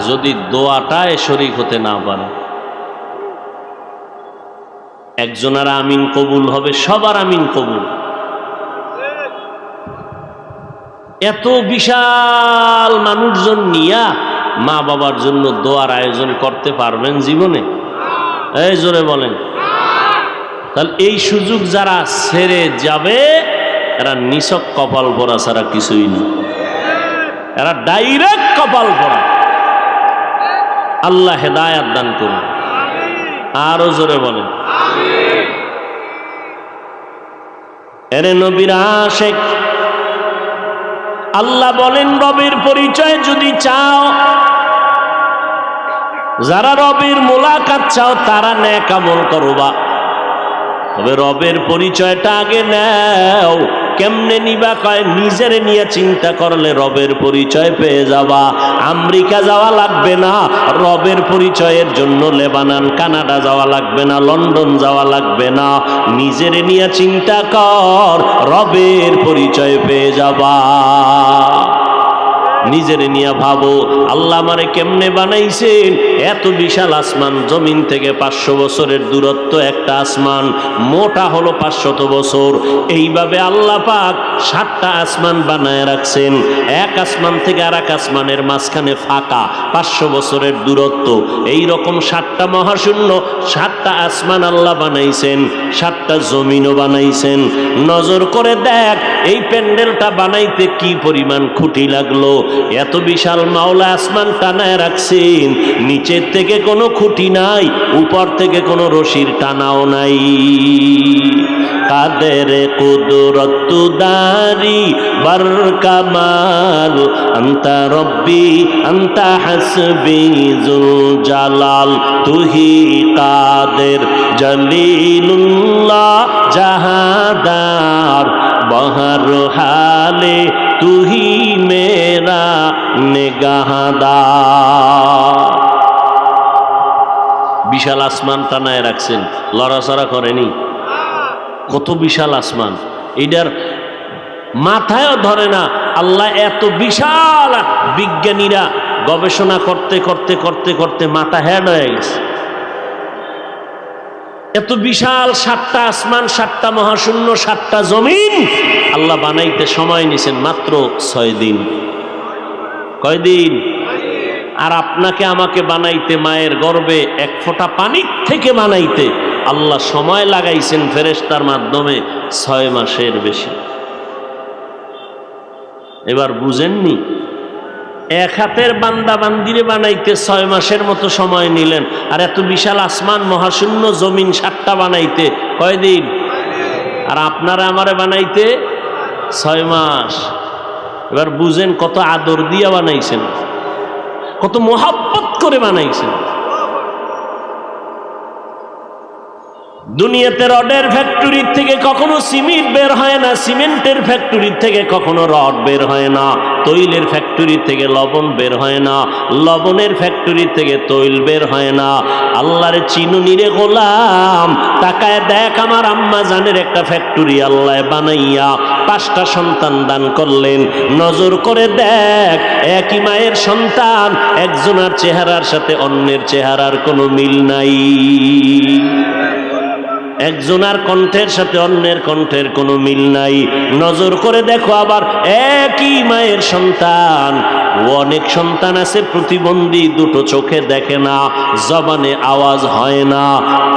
যদি দোয়াটায় শরীক হতে না পারে। একজনের আমিন কবুল হবে, সবার আমিন কবুল। এত বিশাল মানুষজন নিয়া মা বাবার জন্য দোয়ার আয়োজন করতে পারবেন জীবনে? এই জোরে বলেন। তাহলে এই সুযোগ যারা ছেড়ে যাবে এরা নিছক কপাল পরা ছাড়া কিছুই না। এরা ডাইরেক্ট কপাল পরা। আল্লাহ হেদায়াত দান করুন। আরো জোরে বলেন। এরে নবীর আশিক, আল্লাহ বলেন রবের পরিচয় যদি চাও, যারা রবের মোলাকাত চাও তারা নেক আমল করবা। তবে রবের পরিচয়টা আগে নাও। কেমনে নিবা? কয় নিজের নিয়ে চিন্তা করলে রবের পরিচয় পেয়ে যাবা। আমেরিকা যাওয়া লাগবে না রবের পরিচয়ের জন্য, লেবানন কানাডা যাওয়া লাগবে না, লন্ডন যাওয়া লাগবে না। নিজের নিয়ে চিন্তা কর, রবের পরিচয় পেয়ে যাবা। নিজের নিয়ে ভাবো, আল্লাহ আমারে কেমনে বানাইছেন? এত বিশাল আসমান, জমিন থেকে 500 বছরের দূরত্ব একটা আসমান, মোটা হলো 500 বছর। এইভাবে আল্লাহ পাক 7টা আসমান বানায় রাখছেন। এক আসমান থেকে আর এক আসমানের মাঝখানে ফাঁকা, 500 বছরের দূরত্ব। এই রকম 7টা মহাশূন্য, 7টা আসমান আল্লাহ বানাইছেন, 7টা জমিনও বানাইছেন। নজর করে দেখ এই প্যান্ডেলটা বানাইতে কি পরিমাণ খুঁটি লাগলো। এত বিশাল মাওলা আসমান টানায় রাখছেন, নিচের থেকে কোনো খুঁটি নাই, উপর থেকে কোনো রশির টানাও নাই। কাদের কুদরত দারি বার কামাল, আন্তা রব্বি আন্তা হাসবি জুল জালাল, তুহি কাদের জলিলুল্লাহ জাহাদার, বহর হালে তুহি মেরা নিগাহদার। বিশাল আসমান টানায় রাখছেন, লড়াচড়া করেনি। কত বিশাল আসমান, এইটার মাথায়ও ধরে না। আল্লাহ এত বিশাল, বিজ্ঞানীরা গবেষণা করতে করতে করতে করতে মাথা হেড হয়ে গেছে। এত বিশাল 7টা আসমান, 7টা মহাশূন্য, 7টা জমিন আল্লাহ বানাইতে সময় নিছেন মাত্র 6 দিন। কয়দিন? আর আপনাকে আমাকে বানাইতে, মায়ের গর্ভে 1 ফোঁটা পানির থেকে বানাইতে আল্লাহ সময় লাগাইছেন ফেরেশতার মাধ্যমে 6 মাসের বেশি। এবার বুঝেননি? 1 হাতের বান্দা বান্দিরে বানাইতে 6 মাসের মতো সময় নিলেন, আর এত বিশাল আসমান মহাশূন্য জমিন 7টা বানাইতে কয়দিন? আর আপনারা আমারে বানাইতে 6 মাস। এবার বুঝেন কত আদর দিয়া বানাইছেন, কত মোহাব্বত করে বানাইছেন। দুনিয়াতে রডের ফ্যাক্টরি থেকে কখনো সিমেন্ট বের হয় না, সিমেন্টের ফ্যাক্টরি থেকে কখনো রড বের হয় না, তৈলের ফ্যাক্টরি থেকে লবণ বের হয় না, লবণের ফ্যাক্টরি থেকে তৈল বের হয় না। আল্লাহর চিনুনি রে গোলাম, তাকায় দেখ আমার আম্মা জানের একটা ফ্যাক্টরি আল্লাহ বানাইয়া 5টা সন্তান দান করলেন। নজর করে দেখ, একই মায়ের সন্তান, একজনের চেহারার সাথে অন্যের চেহারার কোনো মিল নাই, একজনের কণ্ঠের সাথে অন্যের কণ্ঠের কোনো মিল নাই। নজর করে দেখো আবার একই মায়ের সন্তান, অনেক সন্তান আছে প্রতিবন্ধী, দুটো চোখে দেখে না, জবানে আওয়াজ হয় না।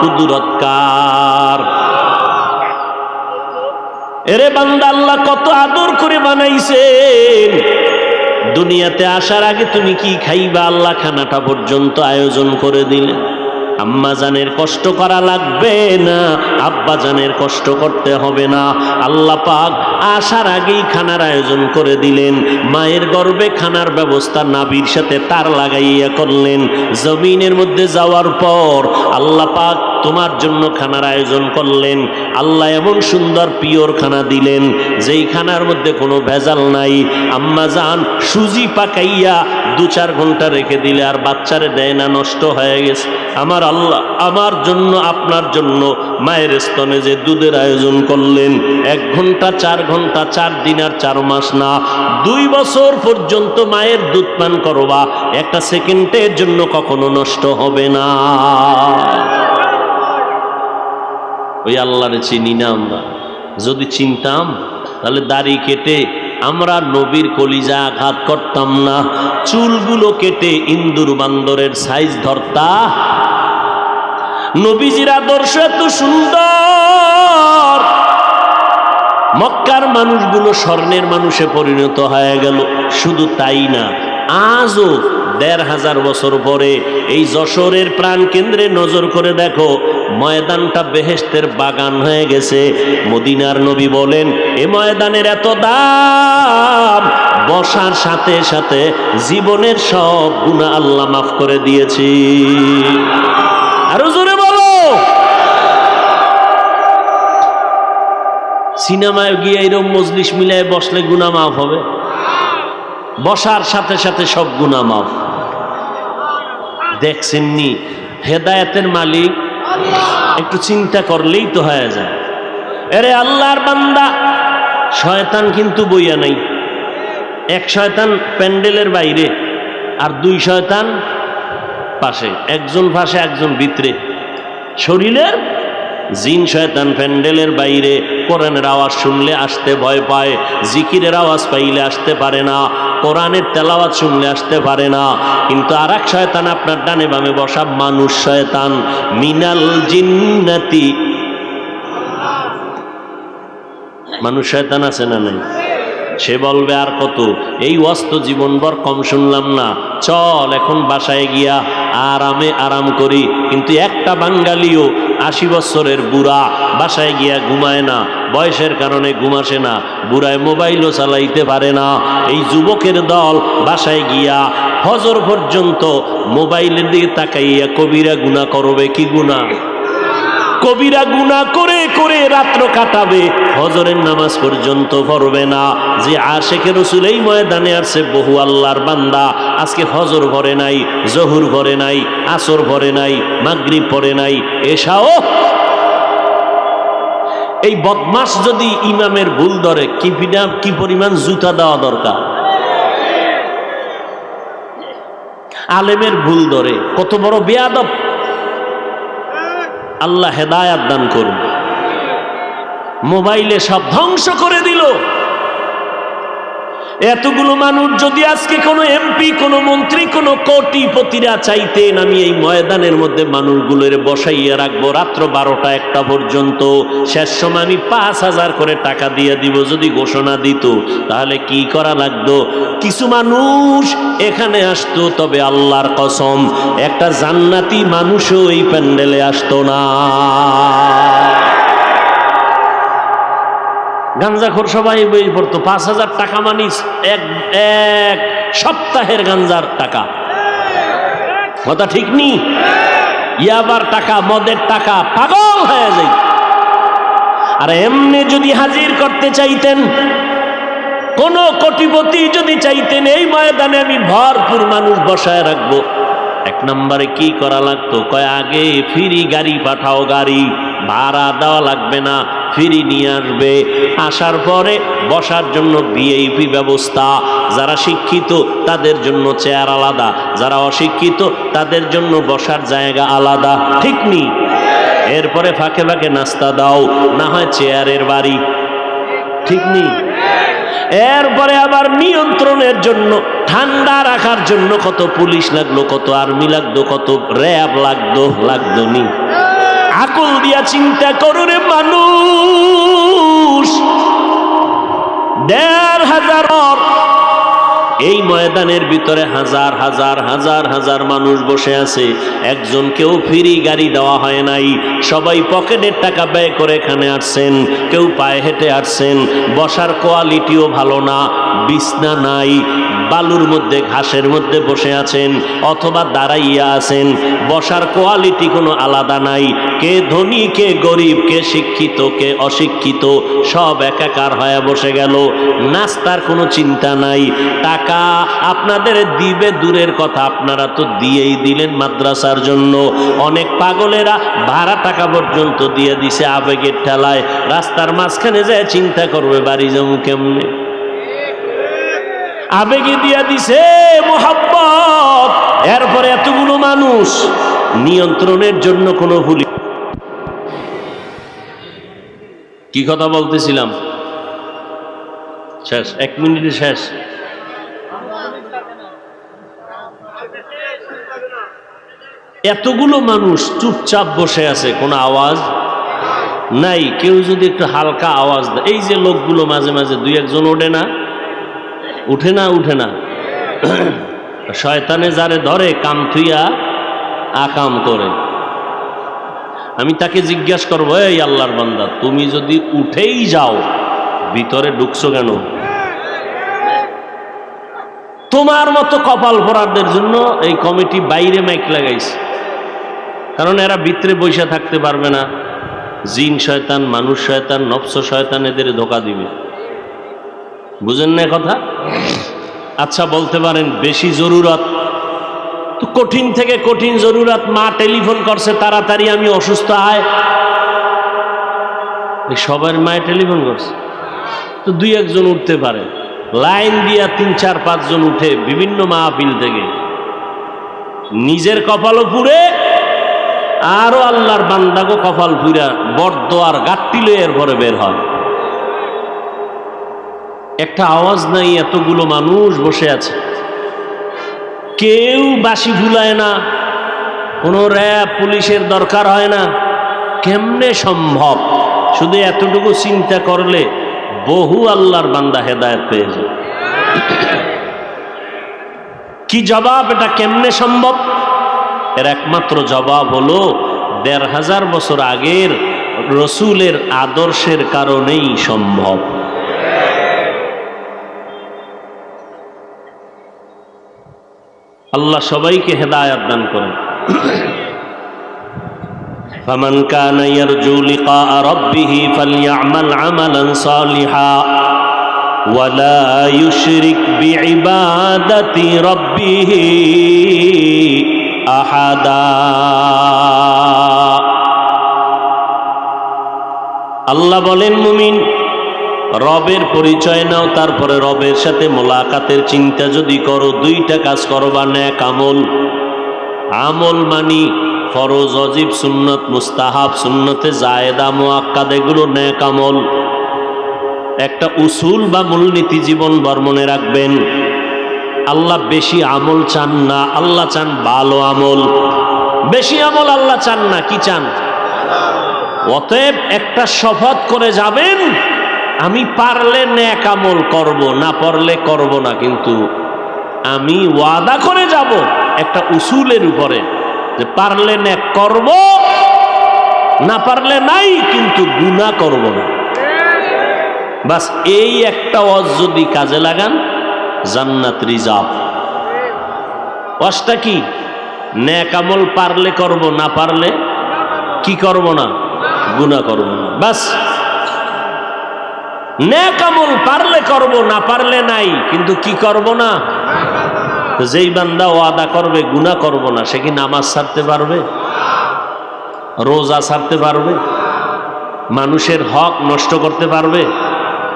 কুদরত কার? এরে বান্দা, আল্লাহ কত আদর করে বানাইছেন। দুনিয়াতে আসার আগে তুমি কি খাইবা আল্লাহ খানাটা পর্যন্ত আয়োজন করে দিলেন। আম্মা জানের কষ্ট করা লাগবে না, আব্বা জানের কষ্ট করতে হবে না। আল্লাহ পাক আসার আগেই খানার আয়োজন করে দিলেন। মায়ের গর্ভে খানার ব্যবস্থা নাভির সাথে তার লাগাইয়া করলেন। জমিনের মধ্যে যাওয়ার পর আল্লাহ পাক তোমার জন্য খানার আয়োজন করলেন। আল্লাহ এমন সুন্দর পিওর খানা দিলেন, যেই খানার মধ্যে কোনো ভেজাল নাই। আম্মা জান সুজি পাকাইয়া 2-4 ঘন্টা রেখে দিলে আর বাচ্চারে দেয় না, নষ্ট হয়ে গেছে। আমার আল্লাহ আমার জন্য, আপনার জন্য মায়ের স্তনে যে দুধের আয়োজন করলেন, 1 ঘন্টা 4 ঘন্টা, 4 দিন আর 4 মাস না, 2 বছর পর্যন্ত মায়ের দুধ পান করবা, 1 সেকেন্ডের জন্য কখনো নষ্ট হবে না। ওই আল্লাহরে চিনি না আমরা। যদি চিনতাম তাহলে দাড়ি কেটে আমরা নবীর কলিজা আঘাত করতাম না, চুলগুলো কেটে ইন্দুর বান্দরের সাইজ ধরতা। নবীজির আদর্শ এত সুন্দর, মক্কার মানুষগুলো স্বর্ণের মানুষে পরিণত হয়ে গেল। শুধু তাই না, আজও 1500 বছর পরে এই যশোরের প্রাণ কেন্দ্রে নজর করে দেখো, ময়দানটা বেহেশতের বাগান হয়ে গেছে। মদিনার নবী বলেন, এ ময়দানের এত দাম, বসার সাথে সাথে জীবনের সব গুনাহ আল্লাহ মাফ করে দিয়েছি। আরো জোরে বলো। সিনেমায় গিয়ে এরকম মজলিস মিলায় বসলে গুনাহ মাফ হবে? বসার সাথে সাথে সব গুনাহ মাফ। দেখছেননি হেদায়েতের মালিক? একটু চিন্তা করলেই তো হয়ে যায়। এরে আল্লাহর বান্দা, শয়তান কিন্তু বইয়া নাই। 1 শয়তান প্যান্ডেলের বাইরে আর 2 শয়তান পাশে, একজন পাশে একজন ভিতরে। শরীরের জিন শয়তান প্যান্ডেলের বাইরে, কোরআনের আওয়াজ শুনলে আসতে ভয় পায়, জিকিরের আওয়াজ পাইলে আসতে পারে না, কোরআনের তেলাওয়াত শুনলে আসতে পারে না। কিন্তু আর এক শয়তান আপনার ডানে বামে বসা, মানুষ শয়তান, মিনাল জিন্নাতি। মানুষ শয়তান আছে না নাই? সে বলবে আর কত, এই অস্ত জীবনভর কম শুনলাম না, চল এখন বাসায় গিয়া আরামে আরাম করি। কিন্তু একটা বাঙালিও 80 বছরের বুড়া বাসায় গিয়া ঘুমায় না, বয়সের কারণে ঘুমাসে না, বুড়ায় মোবাইলও চালাইতে পারে না। এই যুবকের দল বাসায় গিয়া ফজর পর্যন্ত মোবাইলের দিকে তাকাইয়া কবিরা গুনাহ করবে। কি গুনাহ? কবিরা গুনাহ করে করে রাত্র কাটাবে, ফজরের নামাজ পর্যন্ত পড়বে না। যে আশেকে রাসূল এই ময়দানে আসছে বহু আল্লাহর বান্দা আজকে ফজর পড়ে নাই, জোহর পড়ে নাই, আসর পড়ে নাই, মাগরিব পড়ে নাই, এশাও। এই বদমাস যদি ইমামের ভুল ধরে কি পরিমাণ জুতা দেওয়া দরকার। আলেমের ভুল ধরে কত বড় বেয়াদব। আল্লাহ হেদায়াত দান করুন। মোবাইলে সব ধ্বংস করে দিল। এতগুলো মানুষ যদি আজকে কোনো এমপি, কোনো মন্ত্রী, কোনো কোটিপতিরা চাইতেন আমি এই ময়দানের মধ্যে মানুষগুলোর বসাইয়া রাখবো রাত্র 12টা-1টা পর্যন্ত, শেষ সময় আমি 5,000 করে টাকা দিয়ে দিব, যদি ঘোষণা দিত, তাহলে কি করা লাগতো? কিছু মানুষ এখানে আসতো, তবে আল্লাহর কসম একটা জান্নাতি মানুষও এই প্যান্ডেলে আসতো না। গাঞ্জাখোর সবাই বই পড়তো। 5,000 টাকা মানিস এক সপ্তাহের গাঞ্জার টাকা। কথা ঠিক নি? ইয়াবার টাকা, মদের টাকা, পাগল হয়ে যাই। আর এমনি যদি হাজির করতে চাইতেন, কোন কোটিপতি যদি চাইতেন এই ময়দানে আমি ভরপুর মানুষ বসায় রাখবো, 1 নম্বরে কি করা লাগতো? কয় আগে ফ্রি গাড়ি পাঠাও, গাড়ি ভাড়া দেওয়া লাগবে না, ফ্রি নিয়ে আসবে। আসার পরে বসার জন্য ভিআইপি ব্যবস্থা, যারা শিক্ষিত তাদের জন্য চেয়ার আলাদা, যারা অশিক্ষিত তাদের জন্য বসার জায়গা আলাদা, ঠিক নি? এরপরে ফাঁকে ফাঁকে নাস্তা দাও, না হয় চেয়ারের বাড়ি, ঠিক নি? এরপরে আবার নিয়ন্ত্রণের জন্য, ঠান্ডা রাখার জন্য কত পুলিশ লাগলো, কত আর্মি লাগতো, কত র্যাব লাগতো নি? আকল দিয়া চিন্তা করো রে মানুষ। 1,500 এই ময়দানের ভিতরে হাজার হাজার হাজার হাজার মানুষ বসে আছে, একজনকেও ফ্রি গাড়ি দেওয়া হয় নাই। সবাই পকেটের টাকা ব্যয় করে এখানে আসছেন, কেউ পায়ে হেঁটে আসছেন। বসার কোয়ালিটিও ভালো না, বিছনা নাই, বালুর মধ্যে ঘাসের মধ্যে বসে আছেন অথবা দাঁড়াইয়া আছেন। বসার কোয়ালিটি কোনো আলাদা নাই। কে ধনী, কে গরিব, কে শিক্ষিত, কে অশিক্ষিত, সব একাকার হয়ে বসে গেল। নাস্তার কোনো চিন্তা নাই। টাকা আপনাদের দিবে দূরের কথা, আপনারা তো দিয়েই দিলেন মাদ্রাসার জন্য। অনেক পাগলেরা ভাড়া টাকা পর্যন্ত দিয়ে দিছে আবেগের ঠেলায়। রাস্তার মাঝখানে যায় চিন্তা করবে বাড়ি যাবো কেমনে, আবেগে দিয়া দিছে মোহাব্বত। এরপরে এতগুলো মানুষ নিয়ন্ত্রণের জন্য কোনো ভুল। কি কথা বলতেছিলাম? শেষ, 1 মিনিটে শেষ। এতগুলো মানুষ চুপচাপ বসে আছে, কোনো আওয়াজ নাই। কেউ যদি একটু হালকা আওয়াজ দেয়, এই যে লোকগুলো মাঝে মাঝে 2-1 উঠে না শয়তানে যারে ধরে কাম থুইয়া আকাম করে। আমি তাকে জিজ্ঞাসা করবো, এই আল্লাহর বান্দা, তুমি যদি উঠেই যাও ভিতরে ঢুকছো কেন? তোমার মতো কপাল ভরারদের জন্য এই কমিটি বাইরে মাইক লাগাইছে, কারণ এরা ভিতরে বসে থাকতে পারবে না। জিন শয়তান, মানুষ শয়তান, নফস শয়তান এদের ধোকা দিবে। বুঝেন না কথা? আচ্ছা বলতে পারেন বেশি জরুরত তো, কঠিন থেকে কঠিন জরুরত। মা টেলিফোন করছে তাড়াতাড়ি আমি অসুস্থ আয়, সবার মায়ে টেলিফোন করছে তো 2-1 জন উঠতে পারে। লাইন দিয়া 3-4-5 জন উঠে বিভিন্ন মাহফিল থেকে, নিজের কপালও পুড়ে আরো আল্লাহর বান্দাগো কপাল পুরা বরদোয়ার গাট্টিলে এরপরে বের হয়। একটা আওয়াজ নাই, এতগুলো মানুষ বসে আছে, কেউ বাঁশি ভুলায় না, কোনো র্যাব পুলিশের দরকার হয় না। কেমনে সম্ভব? শুধু এতটুকু চিন্তা করলে বহু আল্লাহর বান্দা হেদায়েত পেয়ে যায়। কি জবাব? এটা কেমনে সম্ভব? এর একমাত্র জবাব হলো 1,500 বছর আগের রসুলের আদর্শের কারণেই সম্ভব। আল্লাহ সবাইকে হেদায়েত দান করেন। ফামান কানা ইয়ারজু লিকা রাব্বিহি ফালইআমাল আমালান সালিহা ওয়া লা ইউশরিক বিইবাদাতি রাব্বিহি আহাদা। আল্লাহ বলেন, মুমিন রবের পরিচয় নাও, তারপরে রবের সাথে মোলাকাতের চিন্তা যদি করো, দুইটা কাজ করবা, নেক আমল। আমল মানি ফরজ, ওয়াজিব, সুন্নত, মুস্তাহাব, সুন্নতে জায়েদা, মুআক্কাদ, এগুলো নেক আমল। একটা উসুল বা মূলনীতি জীবন ভর মনে রাখবেন, আল্লাহ বেশি আমল চান না, আল্লাহ চান ভালো আমল। বেশি আমল আল্লাহ চান না, কি চান? অতএব একটা শপথ করে যাবেন, আমি পারলে নেক আমল করব, না পারলে করব না, কিন্তু আমি ওয়াদা করে যাব একটা উসুলের উপরে যে পারলে নেক করব, না পারলে নাই, কিন্তু গুনাহ করব না। বাস এই একটা ওয়াজ যদি কাজে লাগান, জান্নাত রিজার্ভ। ওয়াজটা কি? নেক আমল পারলে করব, না পারলে কি করব না? গুনাহ করব না। বাস নেক আমল পারলে করব, না পারলে নাই, কিন্তু কি করব না? যেই বান্দা ওয়াদা করবে গুনাহ করব না, সে কি নামাজ ছাড়তে পারবে? রোজা ছাড়তে পারবে? মানুষের হক নষ্ট করতে পারবে?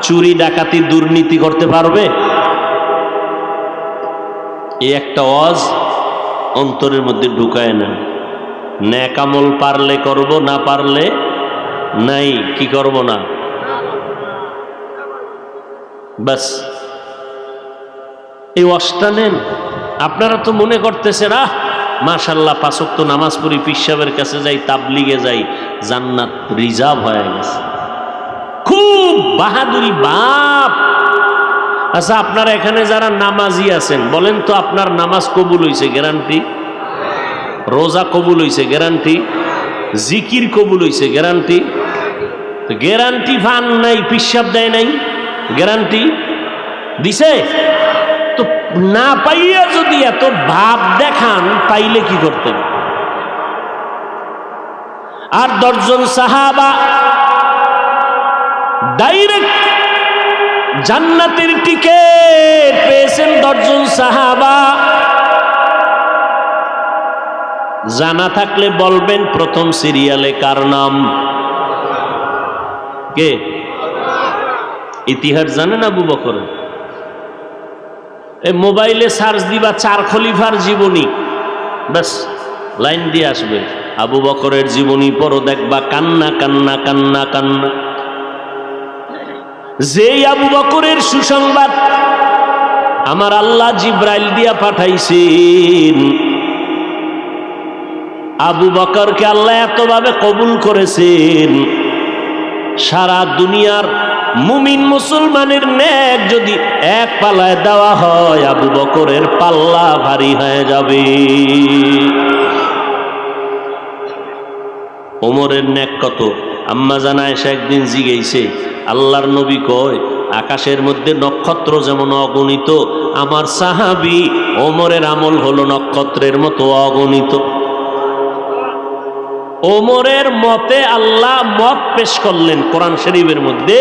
চুরি ডাকাতি দুর্নীতি করতে পারবে? এই একটা ওয়াজ অন্তরের মধ্যে ঢুকায় না। নেক আমল পারলে করব, না পারলে নাই, কি করব না। বাস এই ওয়াজটা নেন। আপনারা তো মনে করতেছেন, মাশাআল্লাহ 5 ওয়াক্ত নামাজ পড়ি, পীর সাহেবের কাছে যাই, তাবলিগে যাই, জান্নাত রিজার্ভ হয়ে গেছে। খুব বাহাদুরি বাপ। আচ্ছা, আপনারা এখানে যারা নামাজি আছেন, বলেন তো আপনার নামাজ কবুল হইছে গ্যারান্টি? রোজা কবুল হইছে গ্যারান্টি? জিকির কবুল হইছে গ্যারান্টি? গ্যারান্টি ফান নাই, পীর সাহেব দেয় নাই, গ্যারান্টি দিছে তো। না পাইয়া যদি এত ভাব দেখান, পাইলে কি করতেন? আর 10 জন সাহাবা ডাইরেক্ট জান্নাতের টিকেট পেয়েছেন। 10 জন সাহাবা। জানা থাকলে বলবেন প্রথম সিরিয়ালে কার নাম? কে? ইতিহাস জানেন আবু বকর? এই মোবাইলে সার্চ দিবা 4 খলিফার জীবনী, বাস লাইন দিয়ে আসবে। আবু বকরের জীবনী পড়ো, দেখবা কান্না কান্না কান্না কান্না। যেই আবু বকরের সুসংবাদ আমার আল্লাহ জিব্রাইল দিয়া পাঠাইছেন, আবু বকরকে আল্লাহ এতভাবে কবুল করেছেন, সারা দুনিয়ার মুমিন মুসলমানের নেক যদি এক পাল্লায় দেওয়া হয়, আবু বকরের পাল্লা ভারী হয়ে যাবে। ওমরের নেক কত? আম্মা জানা আয়েশা একদিন জিজ্ঞেসে, আল্লাহর নবী কয় আকাশের মধ্যে নক্ষত্র যেমন অগণিত, আমার সাহাবী ওমরের আমল হলো নক্ষত্রের মতো অগণিত। ওমরের মতে আল্লাহ মত পেশ করলেন কোরআন শরীফের মধ্যে।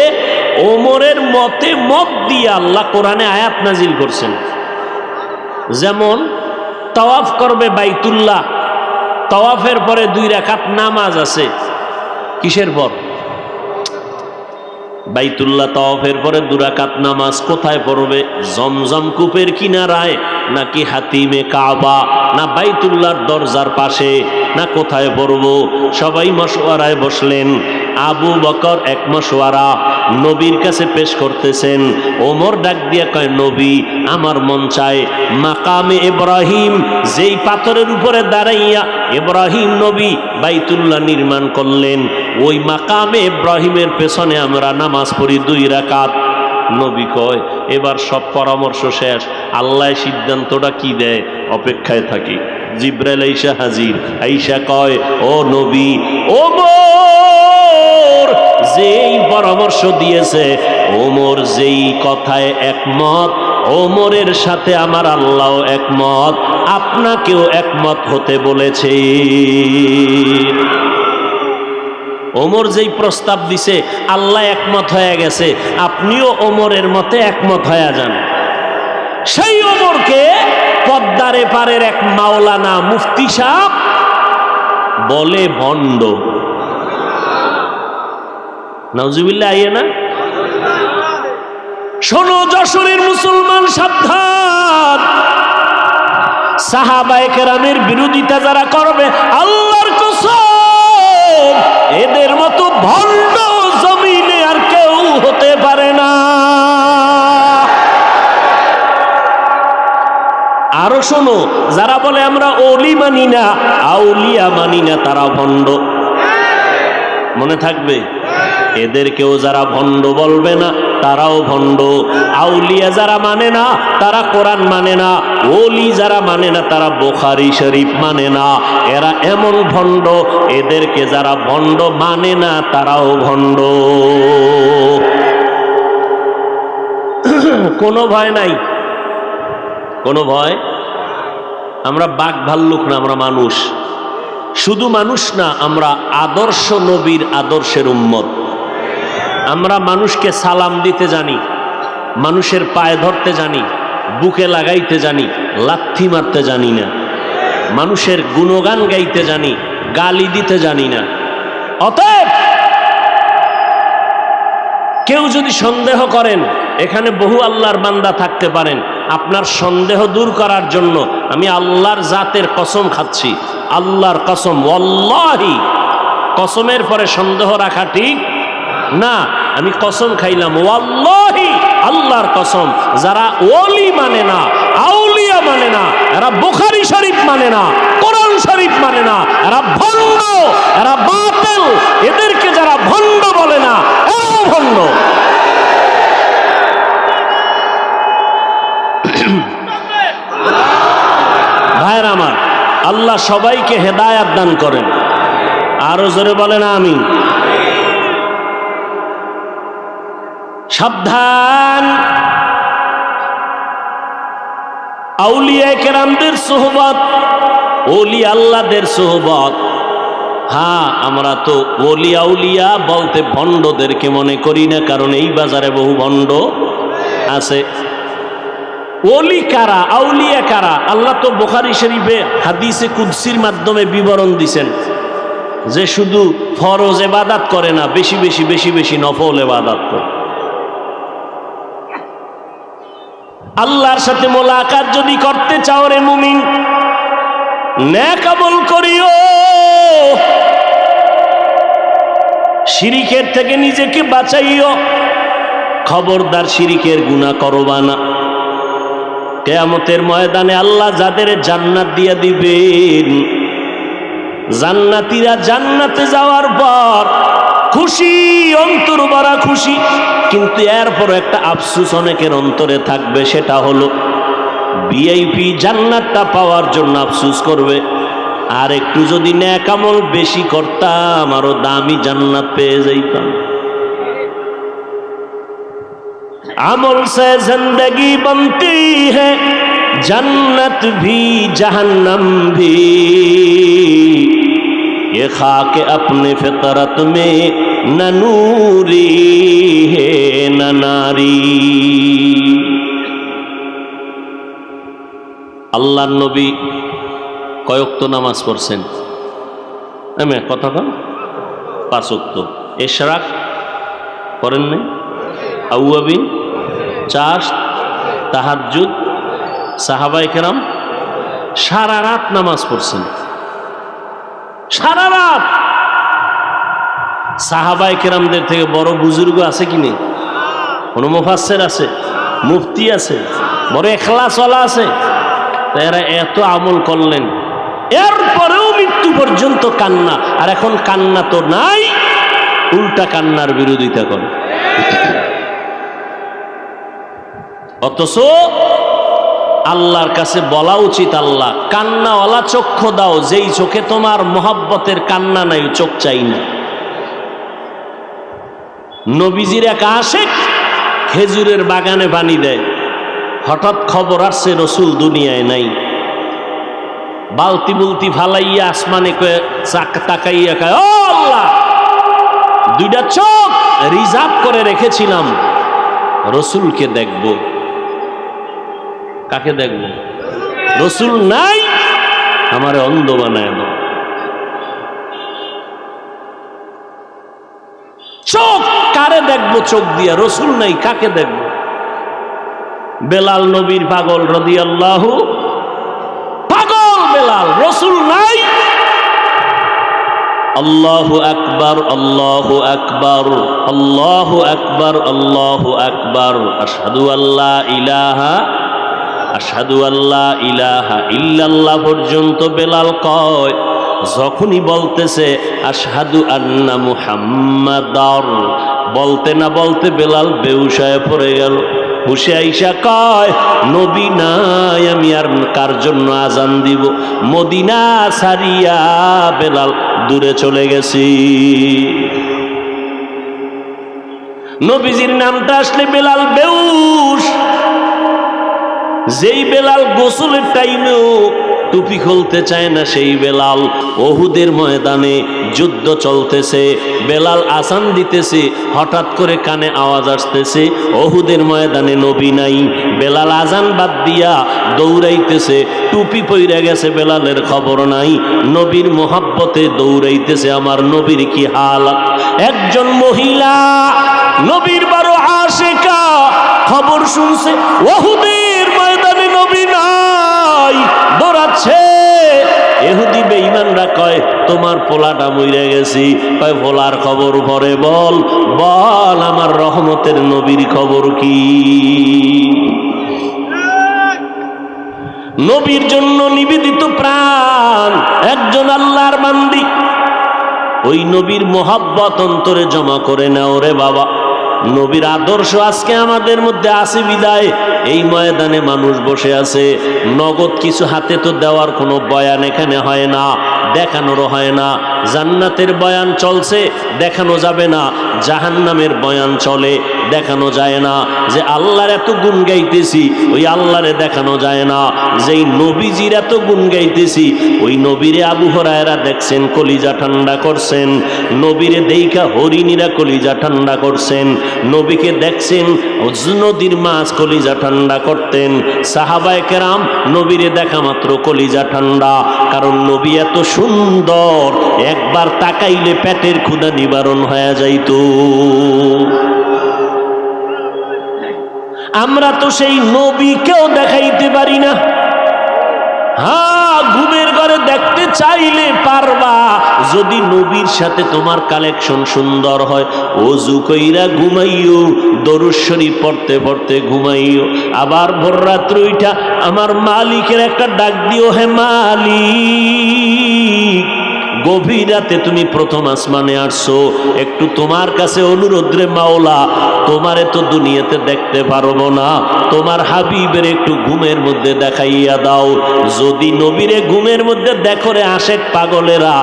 ওমরের মতে মত দিয়ে আল্লাহ কোরআনে আয়াত নাজিল করছেন। যেমন তাওয়াফ করবে বাইতুল্লাহ, তাওয়াফের পরে 2 রাকাত নামাজ আছে। কিসের পর? বাইতুল্লাহ তাওয়াফের পরে 2 রাকাত নামাজ কোথায় পড়বে? জমজম কূপের কিনারায়, নাকি হাতিমে কাবা, না বাইতুল্লাহর দরজার পাশে, না কোথায় পড়ব? সবাই মশওয়ারায় বসলেন। আবু বকর এক মশওয়ারা নবীর কাছে পেশ করতেছেন। ওমর ডাক দিয়া কয়, নবী আমার মন চায় মাকামে ইব্রাহিম, যেই পাথরের উপরে দাঁড়াইয়া ইব্রাহিম নবী বাইতুল্লাহ নির্মাণ করলেন, ওই মাকামে ইব্রাহিমের পেছনে আমরা নামাজ পড়ি 2 রাকাত। নবী কয়, এবার সব পরামর্শ শেষ, আল্লাহ সিদ্ধান্তটা কি দেয় অপেক্ষায় থাকি। জিব্রাইল আইসা হাজির, আইসা কয়, ও নবী, ওমর যেই পরামর্শ দিয়েছে, ওমর যেই কথায় একমত, ওমরের সাথে আমার আল্লাহ একমত, আপনাকেও একমত হতে বলেছে। ওমর যেই প্রস্তাব দিছে আল্লাহ একমত হয়ে গেছে, আপনিও ওমরের মতে একমত হয়ে যান। সেই ওমরকে পদ্মার এপারের এক মাওলানা মুফতি সাহেব বলে ভণ্ড। নাউজুবিল্লাহ আইয়ে না? শোনো যশোরের মুসলমান, সাবধান! সাহাবায়ে কেরামের বিরোধিতা যারা করবে, আল্লাহর কসম এদের মতো ভণ্ড জমিনে আর কেউ হতে পারে না। আরো শোনো, যারা বলে আমরা ওলি মানি না, আউলিয়া মানি না, তারা ভণ্ড। মনে থাকবে, এদেরকেও যারা ভণ্ড বলবে না তারাও ভণ্ড। আউলিয়া যারা মানে না তারা কোরআন মানে না, ওলি যারা মানে না তারা বুখারী শরীফ মানে না। এরা এমন ভণ্ড, এদেরকে যারা ভণ্ড মানে না তারাও ভণ্ড। কোনো ভয় নাই, কোনো ভয়। আমরা বাঘ ভাল্লুক না, আমরা মানুষ। শুধু মানুষ না, আমরা আদর্শ নবীর আদর্শের উম্মত। আমরা মানুষকে সালাম দিতে জানি, মানুষের পায়ে ধরতে জানি, বুকে লাগাইতে জানি, লাথি মারতে জানি না। মানুষের গুণগান গাইতে জানি, গালি দিতে জানি না। অতএব কেউ যদি সন্দেহ করেন, এখানে বহু আল্লাহর বান্দা থাকতে পারেন, আপনার সন্দেহ দূর করার জন্য আমি আল্লাহর জাতের কসম খাচ্ছি, আল্লাহর কসম, ওয়াল্লাহি, কসমের পরে সন্দেহ রাখা ঠিক না। আমি কসম খাইলাম, ওয়াল্লাহি, আল্লাহর কসম, যারা ওলি মানে না, আউলিয়া মানে না, এরা বুখারী শরীফ মানে না, কোরআন শরীফ মানে না, এরা ভণ্ড, এরা বাতিল। এদেরকে যারা ভণ্ড বলে না, এরাও ভণ্ড। ভাইয়ের আমার, আল্লাহ সবাইকে হেদায়াত দান করেন। আরো জোরে বলেন আমিন। সাবধান, আউলিয়া কেরামদের সোহবত, ওলি আল্লাহদের সোহবত। হ্যাঁ, আমরা তো ওলি আউলিয়া বলতে ভণ্ডদেরকে মনে করি না, কারণ এই বাজারে বহু ভণ্ড আছে। ওলি কারা, আউলিয়া কারা? আল্লাহ তো বুখারী শরীফে হাদিসে কুদসির মাধ্যমে বিবরণ দিছেন যে শুধু ফরজ ইবাদত করে না, বেশি বেশি বেশি বেশি নফল ইবাদত করে। আল্লাহর সাথে মোলাকাত যদি করতে চাও রে মুমিন, নেক আমল করিও, শিরিকের থেকে নিজেকে বাঁচাইও। খবরদার শিরিকের গুনাহ করবা না। কিয়ামতের ময়দানে আল্লাহ যাদের জান্নাত দিয়ে দিবেন, জান্নাতীরা জান্নাতে যাওয়ার পর খুশি, অন্তর ভরা খুশি, কিন্তু এরপর একটা আফসোস অনেকের অন্তরে থাকবে, সেটা হলো ভিআইপি জান্নাতটা পাওয়ার জন্য আফসোস করবে, আর একটু যদি নেক আমল বেশি করতাম আরো দামি জান্নাত পেয়ে যাইতাম। আমল সে জিंदगी बनती है, जन्नत भी जहन्नम भी, ये खाक अपने फितरत में न नूरी है न नारी। আল্লাহর নবী কয় ওয়াক্ত নামাজ পড়ছেন? কথা কন, 5 ওয়াক্ত। ইশরাক করেন না? আউয়াবিন, চাষ, তাহাজ্জুদ, সাহাবায়ে কেরাম সারা রাত নামাজ পড়ছেন, সারা রাত। সাহাবায়ে কেরামদের থেকে বড় বুজুর্গ আছে কি নেই? কোন মুফাসসির আছে, মুফতি আছে, বড় ইখলাসওয়ালা আছে? এরা এত আমল করলেন, এরপরেও মৃত্যু পর্যন্ত কান্না। আর এখন কান্না তো নাই, উল্টা কান্নার বিরোধিতা করে। অথচ আল্লাহর কাছে বলা উচিত, আল্লাহ কান্নাওয়ালা চক্ষু দাও, যেই চোখে তোমার মহব্বতের কান্না নাই, চোখ চাই না। নবীজির এক আশিক খেজুরের বাগানে পানি দেয়, হঠাৎ খবর আসছে রসুল দুনিয়ায় নাই। বালতি বুলতি ফালাইয়া আসমানে তাকাইয়া কয়, ও আল্লাহ, দুইটা চোখ রিজার্ভ করে রেখেছিলাম, রসুলকে দেখব। কাকে দেখব? রসুল নাই, আমারে অন্ধ বানায় দাও। চোখ কারে দেখবো? চোখ দিয়া। রসুল নাই, কাকে দেখব? বেলাল নবীর পাগল রাদিয়াল্লাহু, পাগল বেলাল, রসুল নাই। আল্লাহু আকবার, আল্লাহু আকবার, আল্লাহু আকবার, আল্লাহু আকবার, আশহাদু আল্লা ইলাহা, আশহাদু আল্লা ইলাহা ইল্লাল্লাহ পর্যন্ত বেলাল কয়। যখনই বলতেছে আশহাদু আন্না মুহাম্মাদার, বলতে না বলতে বেলাল বেহুশ হয়ে পড়ে গেল। হুশে আইসা কয়, নবী নাই, আমি আর কার জন্য আজান দিব? মদিনা ছাড়িয়া বেলাল দূরে চলে গেছি। নবীজির নামটা আসলে বেলাল বেহুশ। যেই বেলাল গোসলের টাইমেও টুপি খুলতে চায় না, সেই বেলাল ওহুদের ময়দানে যুদ্ধ চলতেছে, বেলাল আজান দিতেছে, হঠাৎ করে কানে আওয়াজ আসতেছে ওহুদের ময়দানে নবী নাই। বেলাল আজান বাদ দিয়া দৌড়াইতেছে, টুপি পইরা গেছে, বেলালের খবর নাই। নবীর মোহাব্বতে দৌড়াইতেছে, আমার নবীর কি হালাত। একজন মহিলা নবীর বড় আশিকা, খবর শুনছে ওহুদের ময়দানে নবী নাই, দৌড়াচ্ছে। ইহুদি বেঈমানরা কয়, তোমার পোলাটা মইরা গেছি। কয়, পোলার খবর পরে বল, বল আমার রহমতের নবীর খবর কি? নবীর জন্য নিবেদিত প্রাণ একজন আল্লাহর বান্দি, ওই নবীর মোহাব্বত অন্তরে জমা করে নাও রে বাবা। নবীর আদর্শ আজকে আমাদের মধ্যে আছে বিদায় এই ময়দানে মানুষ বসে আছে। নগদ কিছু হাতে তো দেওয়ার কোনো বয়ান এখানে হয় না, দেখানোরও হয় না। জান্নাতের বয়ান চলছে, দেখানো যাবে না। জাহান্নামের বয়ান চলে, দেখানো যায় না। যে আল্লাহর এত গুণ গাইতেছি, ওই আল্লাহরে দেখানো যায় না। যেই নবীজির এত গুণ গাইতেছি, ওই নবীরে আবু হুরায়রা দেখছেন, কলিজা ঠান্ডা করছেন। নবীরে দেইখা হরিণীরা কলিজা ঠান্ডা করছেন। নবীকে দেখছেন, নদীর মাছ কলিজা ঠান্ডা করতেন। সাহাবায়ে কেরাম নবীরে দেখা মাত্র কলিজা ঠান্ডা, কারণ নবী এত সুন্দর, একবার তাকাইলে পেটের ক্ষুধা নিবারণ হয়ে যাইত। আমরা তো সেই নবীকেও দেখাইতে পারি না। হ্যাঁ, ঘুমের ঘরে দেখতে চাইলে পারবা, যদি নবীর সাথে তোমার কালেকশন সুন্দর হয়। ওযু কইরা ঘুমাইও, দরুদ শরীফ পড়তে পড়তে ঘুমাইও। আবার ভোর রাত্র উঠা আমার মালিকের একটা ডাক দিও, হে মালিক, গভীর রাতে তুমি প্রথম আসমানে আসছো, একটু তোমার কাছে অনুরোধ রে মাওলা, তোমারে তো দুনিয়াতে দেখতে পারবো না, তোমার হাবিবের একটু ঘুমের মধ্যে দেখাইয়া দাও। যদি নবীরে ঘুমের মধ্যে দেখো রে আশেক পাগলেরা,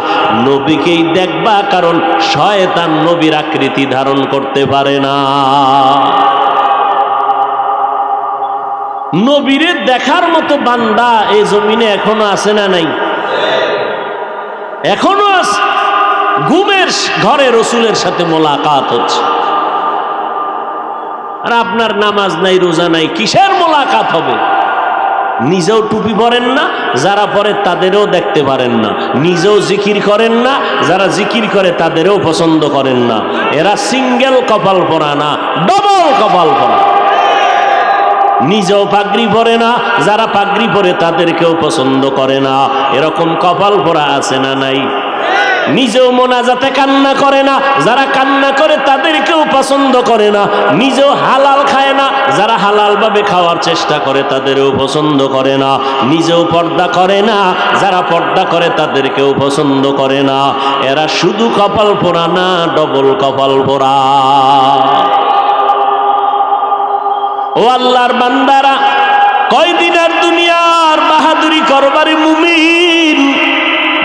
নবীকেই দেখবা, কারণ শয়তান নবীর আকৃতি ধারণ করতে পারে না। নবীরে দেখার মতো বান্দা এই জমিনে এখনো আছে না নাই? এখনো আছে। ঘুমের ঘরে রসুলের সাথে মোলাকাত হচ্ছে, আর আপনার নামাজ নাই, রোজা নাই, কিসের মোলাকাত হবে? নিজেও টুপি পরেন না, যারা পরে তাদেরও দেখতে পারেন না। নিজেও জিকির করেন না, যারা জিকির করে তাদেরও পছন্দ করেন না। এরা সিঙ্গেল কপাল পরা না, ডবল কপাল পরা। নিজেও পাগড়ি পরে না, যারা পাগড়ি পরে তাদেরকেও পছন্দ করে না। এরকম কপাল পরা আছে না নাই? নিজেও মোনাজাতে কান্না করে না, যারা কান্না করে তাদেরকেও পছন্দ করে না। নিজেও হালাল খায় না, যারা হালাল ভাবে খাওয়ার চেষ্টা করে তাদেরও পছন্দ করে না। নিজেও পর্দা করে না, যারা পর্দা করে তাদেরকেও পছন্দ করে না। এরা শুধু কপাল পোড়া না, ডবল কপাল পোড়া। ও আল্লাহর বান্দারা, কয়দিন আর দুনিয়ার বাহাদুরি করবারে মুমিন।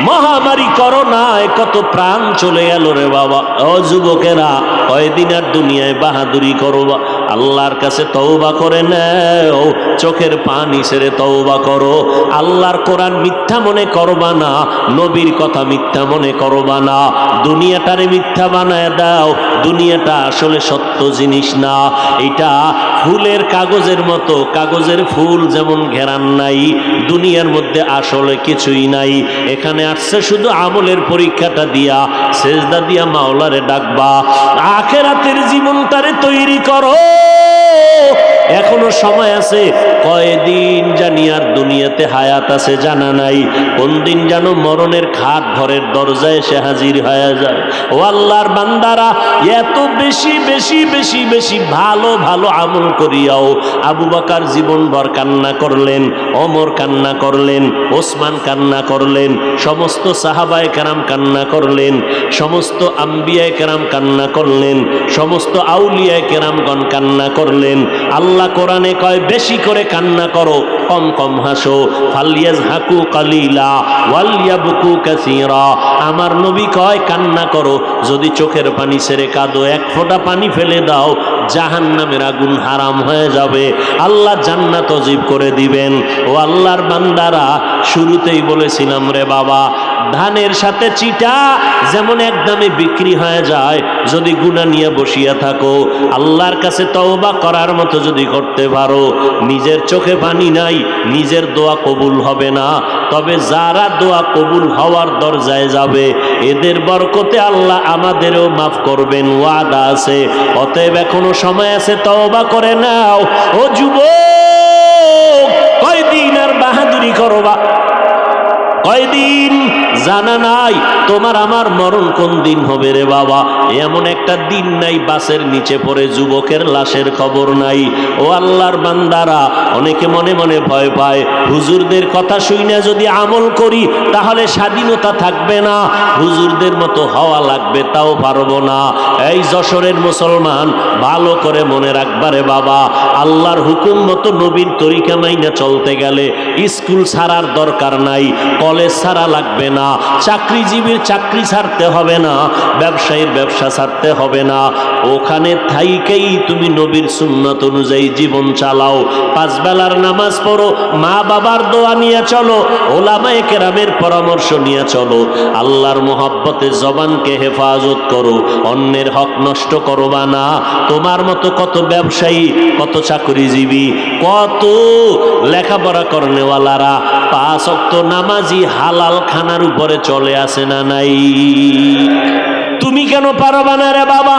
মহামারী করোনায় কত প্রাণ চলে গেল রে বাবা। ও যুবকেরা, কয়দিন আর দুনিয়ায় বাহাদুরি করবা? আল্লাহর কাছে তওবা করে নাও, চোখের পানি ছেড়ে তওবা করো। আল্লাহর কোরআন মিথ্যা মনে করবা না, নবীর কথা মিথ্যা মনে করবা না, দুনিয়াটারে মিথ্যা বানায় দাও। দুনিয়াটা আসলে সত্য জিনিস না, এটা ফুলের কাগজের মতো, কাগজের ফুল যেমন ঘেরান নাই, দুনিয়ার মধ্যে আসলে কিছুই নাই। এখানে আসছে শুধু আমলের পরীক্ষাটা দিয়া, সেজদা দিয়া মাওলারে ডাকবা। আখিরাতের জীবনটারে তৈরি করো, এখনো সময় আছে। কয়দিন জানি আর দুনিয়াতে হায়াত আছে জানা নাই, কোন দিন যেন মরণের খাট ঘরের দরজায় এসে হাজির হয়ে যায়। ও আল্লাহর বান্দারা, এত বেশি বেশি বেশি বেশি ভালো ভালো আমল করিয়াও আবু বকর জীবনভর কান্না করলেন, ওমর কান্না করলেন, ওসমান কান্না করলেন, সমস্ত সাহাবায়ে কেরাম কান্না করলেন, সমস্ত আম্বিয়ায়ে কেরাম কান্না করলেন, সমস্ত আউলিয়ায়ে কেরামগণ কান্না করলেন। আল্লাহ কোরআনে কয় বেশি করে কান্না করো, কম কম হাসো। ফালিয়াজহাকু কালিলা ওয়ালিয়াবকু কাসীরা। আমার নবী কয় কান্না করো, যদি চোখের পানি ছেড়ে কাঁদো, এক ফোঁটা পানি ফেলে দাও, জাহান্নামের আগুন হারাম হয়ে যাবে, আল্লাহ জান্নাত ওয়াজিব করে দিবেন। ও আল্লাহর বান্দারা, শুরুতেই বলেছিলাম রে বাবা, ধানের সাথে চিটা যেমন একদমে বিক্রি হয়ে যায়, যদি গুনাহ নিয়ে বসিয়া থাকো, আল্লাহর কাছে তওবা করার মতো যদি করতে পারো, নিজের চোখে পানি নাই, নিজের দোয়া কবুল হবে না, তবে যারা দোয়া কবুল হওয়ার দরজায় যাবে, এদের বরকতে আল্লাহ আমাদেরও মাফ করবেন, ওয়াদা আছে। অতএব এখনো সময় আছে, তওবা করে নাও। ও যুবক, কয়দিন আর বাহাদুরি করবা? কয়দিন জানা নাই তোমার আমার মরণ কোন দিন হবে রে বাবা। এমন একটা দিন নাই বাসের নিচে পড়ে যুবকের লাশের খবর নাই। ও আল্লাহর বান্দারা, অনেকে মনে মনে ভয় পায়, হুজুরদের কথা শুনে যদি আমল করি তাহলে স্বাধীনতা থাকবে না, হুজুরদের মতো হওয়া লাগবে, তাও পারবো না। এই যশোরের মুসলমান, ভালো করে মনে রাখবারে বাবা, আল্লাহর হুকুম মতো নবীর তরিকা মাইনা চলতে গেলে স্কুল ছাড়ার দরকার নাই, কলেজ ছাড়া লাগবে না, চাকরিজীবীর চাকরি ছাড়তে হবে না, ব্যবসায়ীর ব্যবসা ছাড়তে হবে না। ওখানে থাইকেই তুমি নবীর সুন্নাত অনুযায়ী জীবন চালাও, পাঁচ বেলার নামাজ পড়ো, মা বাবার দোয়া নিয়ে চলো, ওলামায়ে কেরামের পরামর্শ নিয়ে চলো, আল্লাহর মোহাব্বতে জবানকে হেফাজত করো, অন্যের হক নষ্ট করবা না। তোমার মতো কত ব্যবসায়ী, কত চাকরিজীবী, কত লেখাপড়া করনেওয়ালারা পাঁচ ওয়াক্ত নামাজি হালাল খানার উপরে চলে আসে না নাই? তুমি কেন পারবা না রে বাবা?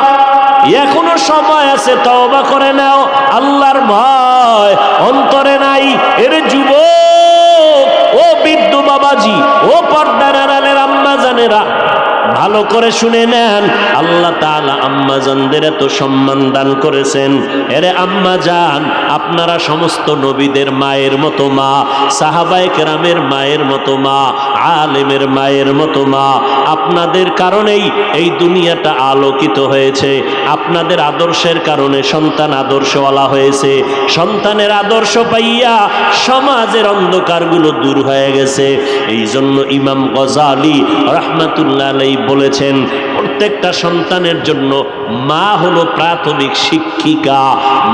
এখনো সময় আছে, তওবা করে নাও। আল্লাহর ভয় অন্তরে নাই। এর যুবক, ও বৃদ্ধ বাবাজি, ও পর্দার আড়ালের আম্মা জানেরা, ভালো করে শুনে নেন, আল্লাহ তাআলা আম্মা জানদের এত সম্মান দান করেছেন। এরে আম্মা জান, আপনারা সমস্ত নবীদের মায়ের মতো মা, সাহাবায়ে কেরামের মায়ের মতো মা, আলেমের মায়ের মতো মা। আপনাদের কারণেই এই দুনিয়াটা আলোকিত হয়েছে, আপনাদের আদর্শের কারণে সন্তান আদর্শওয়ালা হয়েছে, সন্তানের আদর্শ পাইয়া সমাজের অন্ধকারগুলো দূর হয়ে গেছে। এই জন্য ইমাম গজালি রাহমাতুল্লাহ আলাইহি বলেছেন, প্রত্যেকটা সন্তানের জন্য মা হলো প্রাথমিক শিক্ষিকা।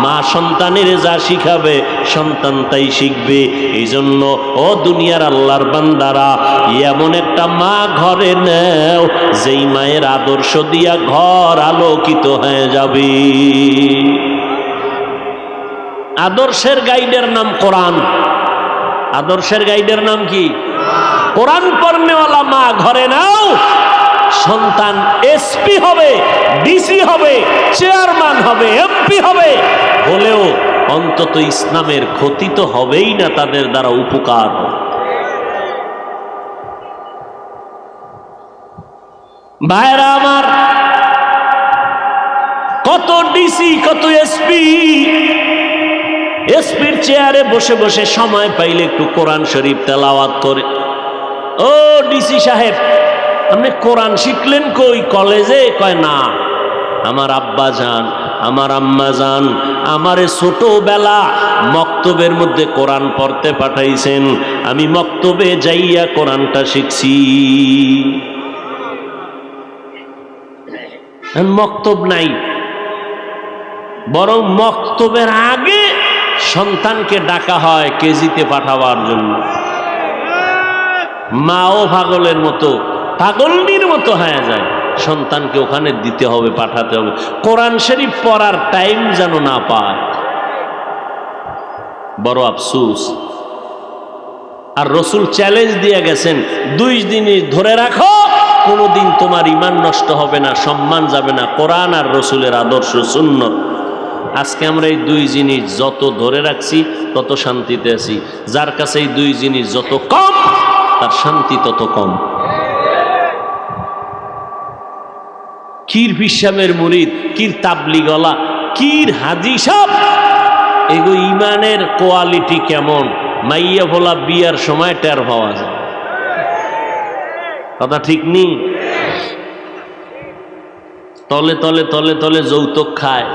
মা সন্তানের যা শিখাবে সন্তান তাই শিখবে। এই জন্য ও দুনিয়ার আল্লাহর বান্দারা, এমন একটা মা ঘরে নেও যেই মায়ের আদর্শ দিয়া ঘর আলোকিত হয়ে যাবে। আদর্শের গাইডের নাম কোরআন। আদর্শের গাইডের নাম কি? কোরআন পড়নেওয়ালা মা ঘরে নাও, সন্তান এসপি হবে, ডিসি হবে, চেয়ারম্যান হবে, এমপি হবে, হলেও অন্তত ইসলামের ক্ষতি তো হবেই না, তাদের দ্বারা উপকার। ভাইরা আমার, কত ডিসি, কত এসপি, এসপির চেয়ারে বসে বসে সময় পাইলে একটু কোরআন শরীফ তেলাওয়াত করে। ও ডিসি সাহেব, আপনি কোরআন শিখলেন কই? কলেজে? কয় না, আমার আব্বা যান, আমার আম্মা যান আমারে ছোটবেলা মক্তবের মধ্যে কোরআন পড়তে পাঠাইছেন, আমি মক্তবে যাইয়া কোরআনটা শিখছি। মক্তব নাই, বরং মক্তবের আগে সন্তানকে ডাকা হয় কেজিতে পাঠাবার জন্য। মাও পাগলের মতো, পাগলনির মতো হয়ে যায়, সন্তানকে ওখানে দিতে হবে, পাঠাতে হবে, কোরআন শরীফ পড়ার টাইম যেন না পায়। বড় আফসোস। আর রসুল চ্যালেঞ্জ দিয়ে গেছেন, 2 জিনিস ধরে রাখো, কোনোদিন তোমার ঈমান নষ্ট হবে না, সম্মান যাবে না, কোরআন আর রসুলের আদর্শ সুন্নাত। আজকে আমরা এই 2 জিনিস যত ধরে রাখছি তত শান্তিতে আছি। যার কাছে এই 2 জিনিস যত কম, তার শান্তি তত কম। কির পিসাবের মুরিদ, কির তাবলিগওয়ালা, কির হাজি সাহেব, এগো ইমানের কোয়ালিটি কেমন মাইয়া ভোলা বিয়ার সময় টের পাওয়া যায়। কথা ঠিক নেই? তলে তলে তলে তলে যৌতুক খায়,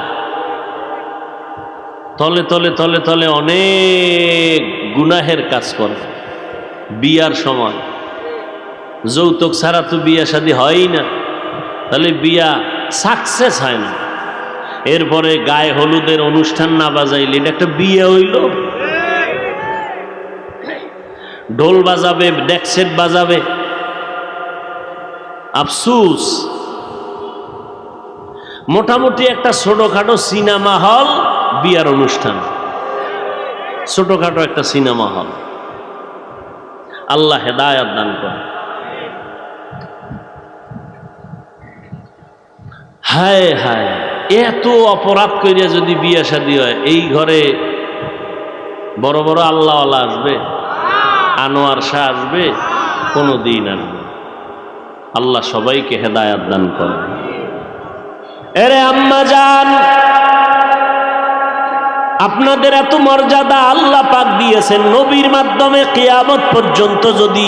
তলে তলে তলে তলে অনেক গুনাহের কাজ করে। বিয়ার সময় যৌতুক ছাড়া তো বিয়া শাদী হয়ই না, তাহলে বিয়া সাকসেস হয় না। এরপরে গায়ে হলুদের অনুষ্ঠান না বাজাইলে এটা একটা বিয়ে হইল? ঢোল বাজাবে, ডেকসেট বাজাবে, আফসুস। মোটামুটি একটা ছোটখাটো সিনেমা হল বিয়ার অনুষ্ঠান, ছোটখাটো একটা সিনেমা হল। আল্লাহ হেদায়েত দান করে। হায় হায়, এত অপরাধ করিয়া যদি বিয়া শাদী হয়, এই ঘরে বড় বড় আল্লাহওয়ালা আসবে, আনোয়ার শাহ আসবে, কোনো দিন আসবে? আল্লাহ সবাইকে হেদায়েত দান করে। এরে আম্মা জান, আপনাদের এত মর্যাদা আল্লাহ পাক দিয়েছেন নবীর মাধ্যমে। কিয়ামত পর্যন্ত যদি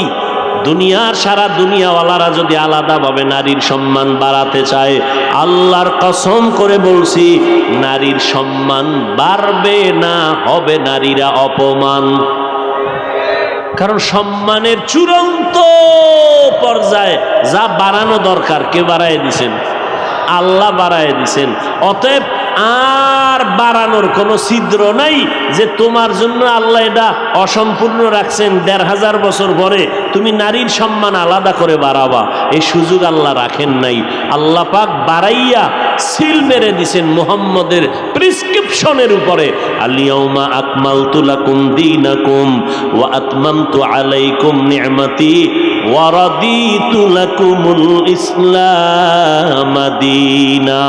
দুনিয়ার সারা দুনিয়াওয়ালারা যদি আলাদাভাবে নারীর সম্মান বাড়াতে চায়, আল্লাহর কসম করে বলছি, নারীর সম্মান বাড়বে না, হবে নারীরা অপমান। কারণ সম্মানের চূড়ান্ত পর্যায়ে যা বাড়ানো দরকার কে বাড়ায় দিছেন? আল্লাহ বাড়ায় দিছেন। অতএব আর বাড়ানোর কোনো ছিদ্র নাই যে তোমার জন্য আল্লাহ এটা অসম্পূর্ণ রাখছেন, ১৫০০ বছর পরে তুমি নারীর সম্মান আলাদা করে বাড়াবা, এই সুযোগ আল্লাহ রাখেন নাই। আল্লাহ পাক বাড়াইয়া সিল মেরে দিছেন মুহাম্মদের প্রেসক্রিপশনের উপরে, আল-ইয়াউমা আকমালতু লাকুম দীনাকুম ওয়া আতমামতু আলাইকুম নি'মাতি ওয়া রাদিতু লাকুমুল ইসলাম দীনা।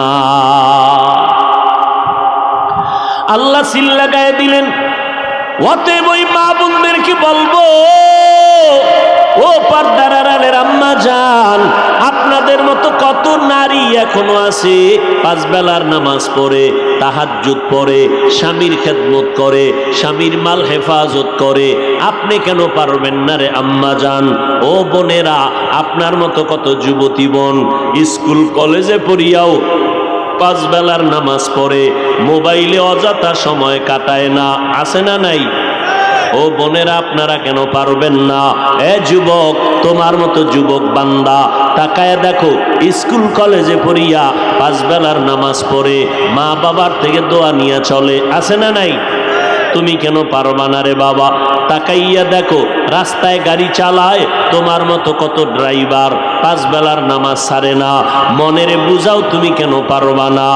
আল্লাহ সিল লাগায় দিলেন। অতএব ওই মা বোনদেরকে বলবো, ও পর্দার আড়ালের আম্মা জান, আপনাদের মতো কত নারী এখনো আছে 5 বেলার নামাজ পড়ে, তাহাজ্জুদ পড়ে, স্বামীর খেদমত করে, স্বামীর মাল হেফাজত করে। আপনি কেন পারবেন না রে আম্মা জান? ও বোনেরা, আপনার মতো কত যুবতী বোন স্কুল কলেজে পড়িয়াও 5 বেলার নামাজ পড়ে, মোবাইলে অযথা সময় কাটায় না, আছে না নাই? ও বোনেরা, আপনারা কেন পারবেন না? এ যুবক, তোমার মতো যুবক বান্দা তাকায় দেখো, স্কুল কলেজে পড়িয়া 5 বেলার নামাজ পড়ে, মা বাবার থেকে দোয়া নিয়ে চলে, আছে না নাই? তুমি কেন পারবা না রে বাবা? তাকাইয়া দেখো, রাস্তায় গাড়ি চালায় তোমার মতো কত ড্রাইভার 5 বেলার নামাজ ছাড়ে না, মনেরে বুঝাও তুমি কেন পারবা না?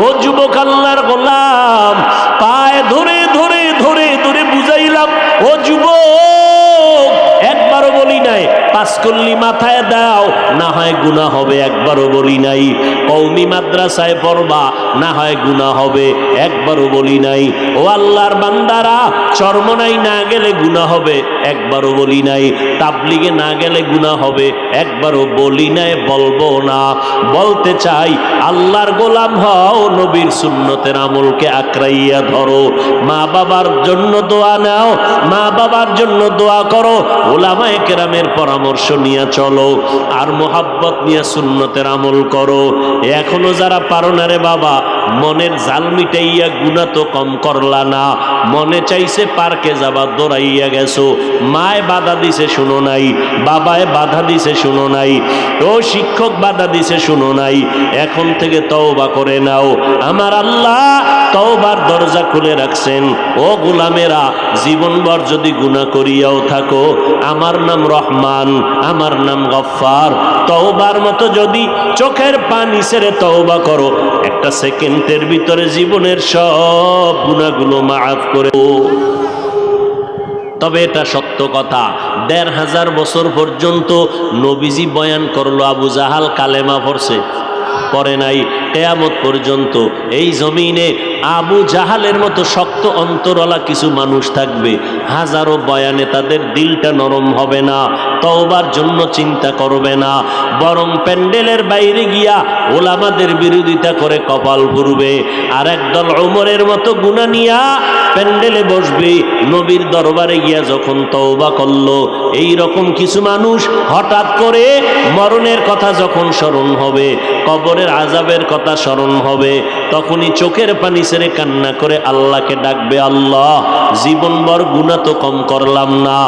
ও যুবক, আল্লাহর গোলাম, পায়ে ধরে ধরে ধরে ধরে বুঝাইলাম, ও যুবক, একবারও বলি নাই 5 কল্লি মাথায় দাও, না হয় গুনাহ হবে, একবারও বলি নাই। কওমি মাদ্রাসায় পড়বা, না হয় গুনাহ হবে, একবারও বলি নাই। ও আল্লাহর বান্দারা, চরমনাই না গেলে গুনাহ হবে, একবারও বলি নাই। তাবলিগে না গেলে গুনাহ হবে, একবারও বলি নাই, বলবো না। বলতে চাই, আল্লাহর গোলাম হও, নবীর সুন্নতের আমলকে আঁকড়াইয়া ধরো, মা বাবার জন্য দোয়া নাও, মা বাবার জন্য দোয়া করো, উলামায়ে কেরামের পরামর্শ নিয়ে চলো, আর মোহাব্বত নিয়ে সুন্নতের আমল করো। এখনো যারা পারো না রে বাবা, মনের জাল মিটাইয়া গুনাহ তো কম করলা না, মনে চাইছে পার্কে যাবা, দৌড়াইয়া গেছো, মায় বাধা দিছে শুনো নাই, বাবায় বাধা দিছে শুনো নাই, ও শিক্ষক বাধা দিছে শুনো নাই, এখন থেকে তওবা করে নাও। আমার আল্লাহ তওবার দরজা খুলে রাখছেন। ও গোলামেরা, জীবনভর যদি গুনাহ করিয়াও থাকো, আমার নাম রহমান, আমার নাম গফফার। তওবার মতো যদি চোখের পানি ছেড়ে তওবা করো, একটা সেকেন্ডের ভিতরে জীবনের সব গুনাহগুলো মাফ করে। তবে এটা সত্য কথা, ১৫০০ বছর পর্যন্ত নবীজি বয়ান করলো, আবু জাহাল কালেমা পড়ছে? পড়ে নাই। কিয়ামত পর্যন্ত এই জমিনে আবু জাহালের মতো শক্ত অন্তরওয়ালা কিছু মানুষ থাকবে, হাজারো বয়ানে তাদের দিলটা নরম হবে না, তওবার জন্য চিন্তা করবে না, বরং প্যান্ডেলের বাইরে গিয়া ওলামাদের বিরোধিতা করে কপাল পুড়বে। আর একদল ওমরের মতো গুনাহ নিয়া প্যান্ডেলে বসবে, নবীর দরবারে গিয়া যখন তওবা করলো। এই রকম কিছু মানুষ হঠাৎ করে মরণের কথা যখন স্মরণ হবে, কবরের আযাবের কথা স্মরণ হবে, তখনই চোখের পানি ছেড়ে কান্না করে আল্লাহকে ডাকবে, আল্লাহ জীবনভর গুনাহ তো কম করলাম না,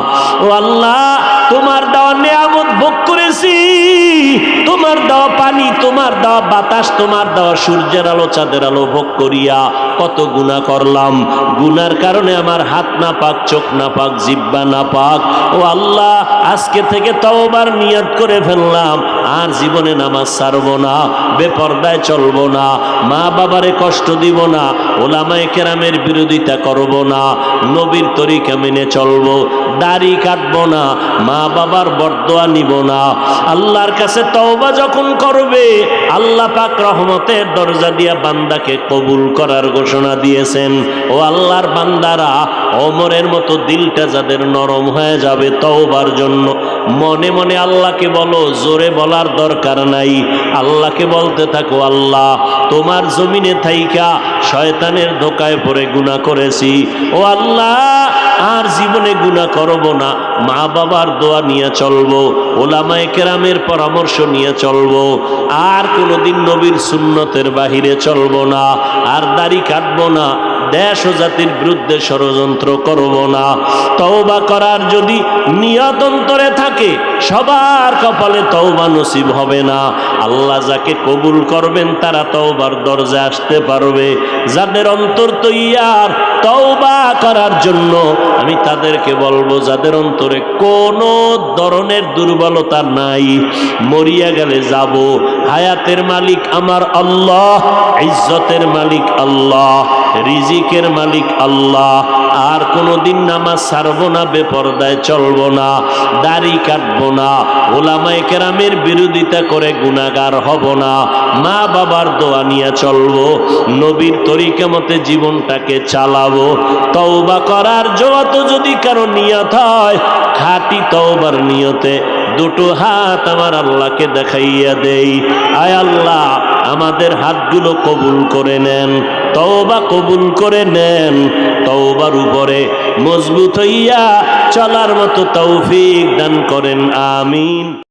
ও আল্লাহ তোমার দেওয়া নিয়ামত ভোগ করেছি, তোমার দেওয়া পানি, তোমার দেওয়া বাতাস, তোমার দেওয়া সূর্যের আলো, চাঁদের আলো ভোগ করিয়া কত গুনাহ করলাম। গুনার কারণে আমার হাত না পাক, চোখ না পাক, জিহ্বা না পাক। ও আল্লাহ আজকে থেকে তওবার নিয়ত করে ফেললাম, আর জীবনে নামাজ ছাড়বো না, বেপরদায় চলবো না, মা বাবারে কষ্ট দিব না, ওলামায়ে কেরামের বিরোধিতা করব না, নবীর তরিকা মেনে চলবো, দাড়ি কাটবো না, মা বাবার বরদোয়া নিব না। আল্লাহর কাছে তওবা যখন করবে, আল্লাহ পাক রহমতের দরজা দিয়া বান্দাকে কবুল করার ঘোষণা দিয়েছেন। ও আল্লাহর বান্দারা, ওমরের মতো দিলটা যাদের নরম হয়ে যাবে তওবার জন্য, মনে মনে আল্লাহকে বলো, জোরে বলার দরকার নাই, আল্লাহকে বলতে থাকো, আল্লাহ তোমার জমিনে থাইকা শয়তানের ধোকায় পড়ে গুনাহ করেছি, ও আল্লাহ আর জীবনে গুনাহ করব না, মা বাবার দোয়া নিয়ে চলবো, ওলামায়ে কেরামের পরামর্শ নিয়ে চলবো, আর কোনোদিন নবীর সুন্নতের বাহিরে চলবো না, আর দাড়ি কাটবো না, দেশ ও জাতির বিরুদ্ধে ষড়যন্ত্র করব না। তওবা করার যদি নিয়ত অন্তরে থাকে, সবার কপালে তওবা নসিব হবে না। আল্লাহ যাকে কবুল করবেন তারা তওবার দরজা আসতে পারবে। যাদের অন্তর তৈয়ার তওবা করার জন্য, আমি তাদেরকে বলবো, যাদের অন্তরে কোনো ধরনের দুর্বলতা নাই, মরিয়া গেলে যাব, হায়াতের মালিক আমার আল্লাহ, ইজ্জতের মালিক আল্লাহ, রিজিকের মালিক আল্লাহ, আর কোনোদিন নামাজ ছাড়বো না, বেপরদায় চলবো না, দাড়ি কাটবো না, ওলামায়ে কেরামের বিরোধিতা করে গুনাহগার হব না, মা বাবার দোয়া নিয়ে চলবো, নবীর তরিকা মতে জীবনটাকে চালাবো। তওবা করার যত যদি কারো নিয়ত হয়, খাঁটি তওবার নিয়তে দুটো হাত আমার আল্লাহকে দেখাইয়া দেই, আয় আল্লাহ আমাদের হাতগুলো কবুল করে নেন, তওবা কবুল করে নেন, তওবার উপরে মজবুত হইয়া চলার মতো তৌফিক দান করেন, আমিন।